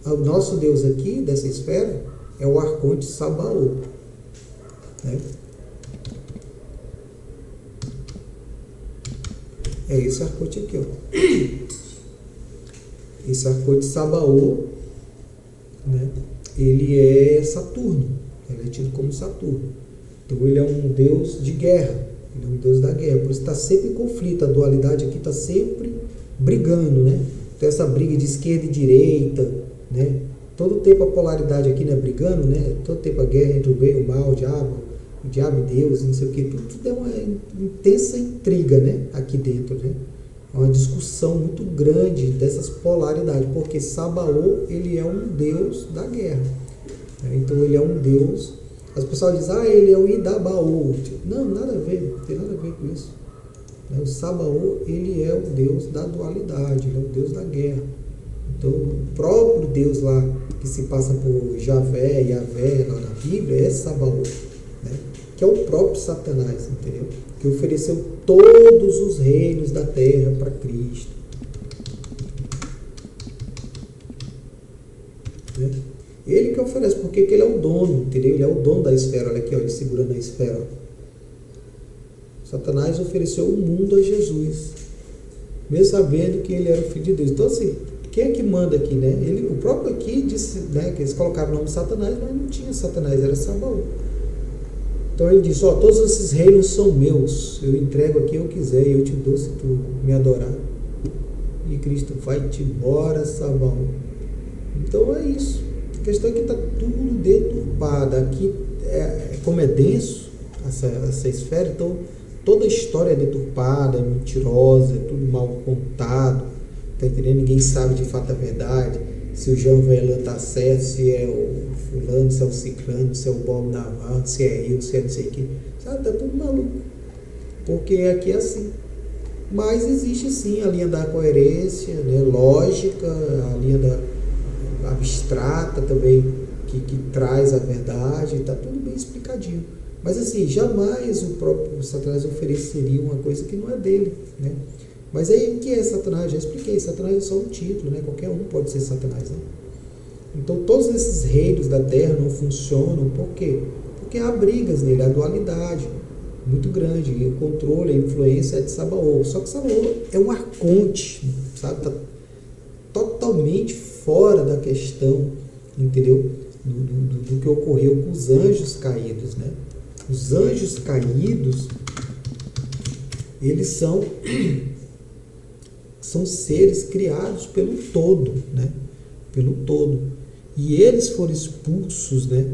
Speaker 1: O nosso deus aqui, dessa esfera, é o arconte Sabaoth, né? É esse arcote aqui, ó. Esse arcote Sabaô, né? Ele é Saturno. Ele é tido como Saturno. Então ele é um deus de guerra. Ele é um deus da guerra. Por isso está sempre em conflito. A dualidade aqui está sempre brigando, né? Então essa briga de esquerda e direita, né? Todo tempo a polaridade aqui, né? Brigando, né? Todo tempo a guerra entre o bem e o mal, o diabo e Deus, não sei o que. Tudo é uma intensa intriga, né? Aqui dentro, né? É uma discussão muito grande dessas polaridades, porque Sabaô, ele é um deus da guerra. Então ele é um deus. As pessoas dizem, ele é o Idabaô. Não, nada a ver, não tem nada a ver com isso. O Sabaô, ele é o deus da dualidade, ele é o deus da guerra. Então o próprio Deus lá, que se passa por Javé, Yavé, lá na Bíblia, é Sabaô, né? Que é o próprio Satanás, entendeu? Que ofereceu todos os reinos da terra para Cristo. Né? Ele que oferece, porque ele é o dono, entendeu? Ele é o dono da esfera, olha aqui, ó, ele segurando a esfera. Ó. Satanás ofereceu o mundo a Jesus, mesmo sabendo que ele era o Filho de Deus. Então assim, quem é que manda aqui, né? O próprio aqui disse, né, que eles colocaram o nome de Satanás, mas não tinha Satanás, era Sabaô. Então ele diz, todos esses reinos são meus, eu entrego a quem eu quiser e eu te dou se tu me adorar. E Cristo vai-te embora, Sabaô. Então é isso. A questão é que está tudo deturpado. Aqui, como é denso essa esfera, então toda a história é deturpada, é mentirosa, é tudo mal contado. Tá entendendo? Ninguém sabe de fato a verdade. Se o João Velan está certo, se é o fulano, se é o ciclano, se é o Bob Navarro, se é eu, se é não sei o que. Sabe, tá tudo maluco. Porque aqui é assim. Mas existe sim a linha da coerência, né, lógica, a linha da abstrata também, que traz a verdade, está tudo bem explicadinho. Mas assim, jamais o próprio Satanás ofereceria uma coisa que não é dele, né? Mas aí o que é Satanás? Já expliquei, Satanás é só um título, né? Qualquer um pode ser Satanás, né? Então todos esses reinos da terra não funcionam, por quê? Porque há brigas nele, há dualidade muito grande, e o controle, a influência é de Sabaô. Só que Sabaô é um arconte, sabe? Está totalmente fora da questão, entendeu? Do que ocorreu com os anjos caídos, né? Os anjos caídos, eles são seres criados pelo todo, né? Pelo todo. E eles foram expulsos, né,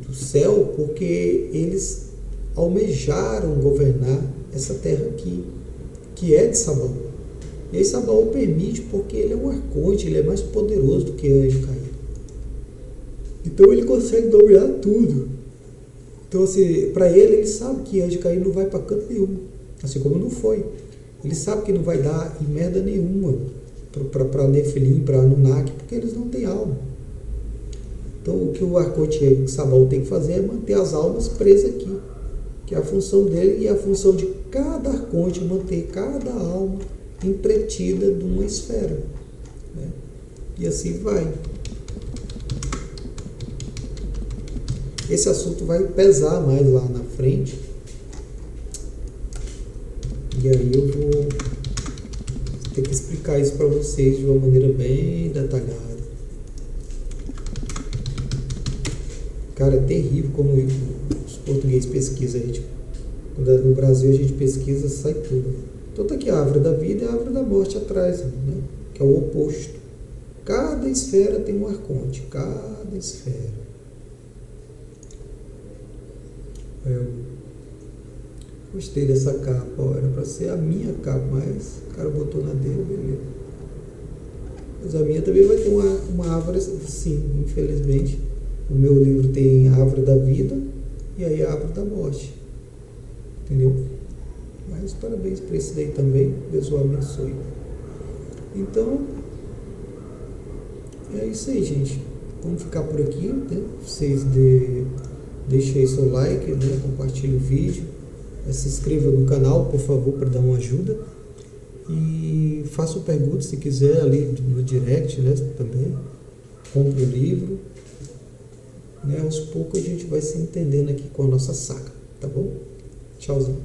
Speaker 1: do céu porque eles almejaram governar essa terra aqui, que é de Sabaô. E aí Sabaô permite porque ele é um arconte, ele é mais poderoso do que anjo caído. Então ele consegue dominar tudo. Então assim, para ele sabe que anjo caído não vai para canto nenhum, assim como não foi. Ele sabe que não vai dar em merda nenhuma para Nefilim, para Anunnaki, porque eles não têm alma. Então o que o arconte Sabaô tem que fazer é manter as almas presas aqui, que é a função dele, e a função de cada arconte manter cada alma entretida numa esfera, né? E assim vai. Esse assunto vai pesar mais lá na frente, e aí eu vou ter que explicar isso para vocês de uma maneira bem detalhada. Cara, é terrível como os portugueses pesquisam. Quando é no Brasil a gente pesquisa, sai tudo. Então tá aqui a árvore da vida e a árvore da morte atrás, né? Que é o oposto. Cada esfera tem um arconte, cada esfera. Eu gostei dessa capa, ó, era para ser a minha capa, mas o cara botou na dele, beleza. Mas a minha também vai ter uma árvore, sim, infelizmente. O meu livro tem a árvore da vida e aí a árvore da morte, entendeu? Mas parabéns para esse daí também, Deus o abençoe. Então, é isso aí, gente. Vamos ficar por aqui, né? Vocês deixem aí seu like, né? Compartilhe o vídeo. Se inscreva no canal, por favor, para dar uma ajuda. E façam perguntas se quiser ali no direct, né? Também. Compre o livro. Né? Aos poucos a gente vai se entendendo aqui com a nossa saga, tá bom? Tchauzão.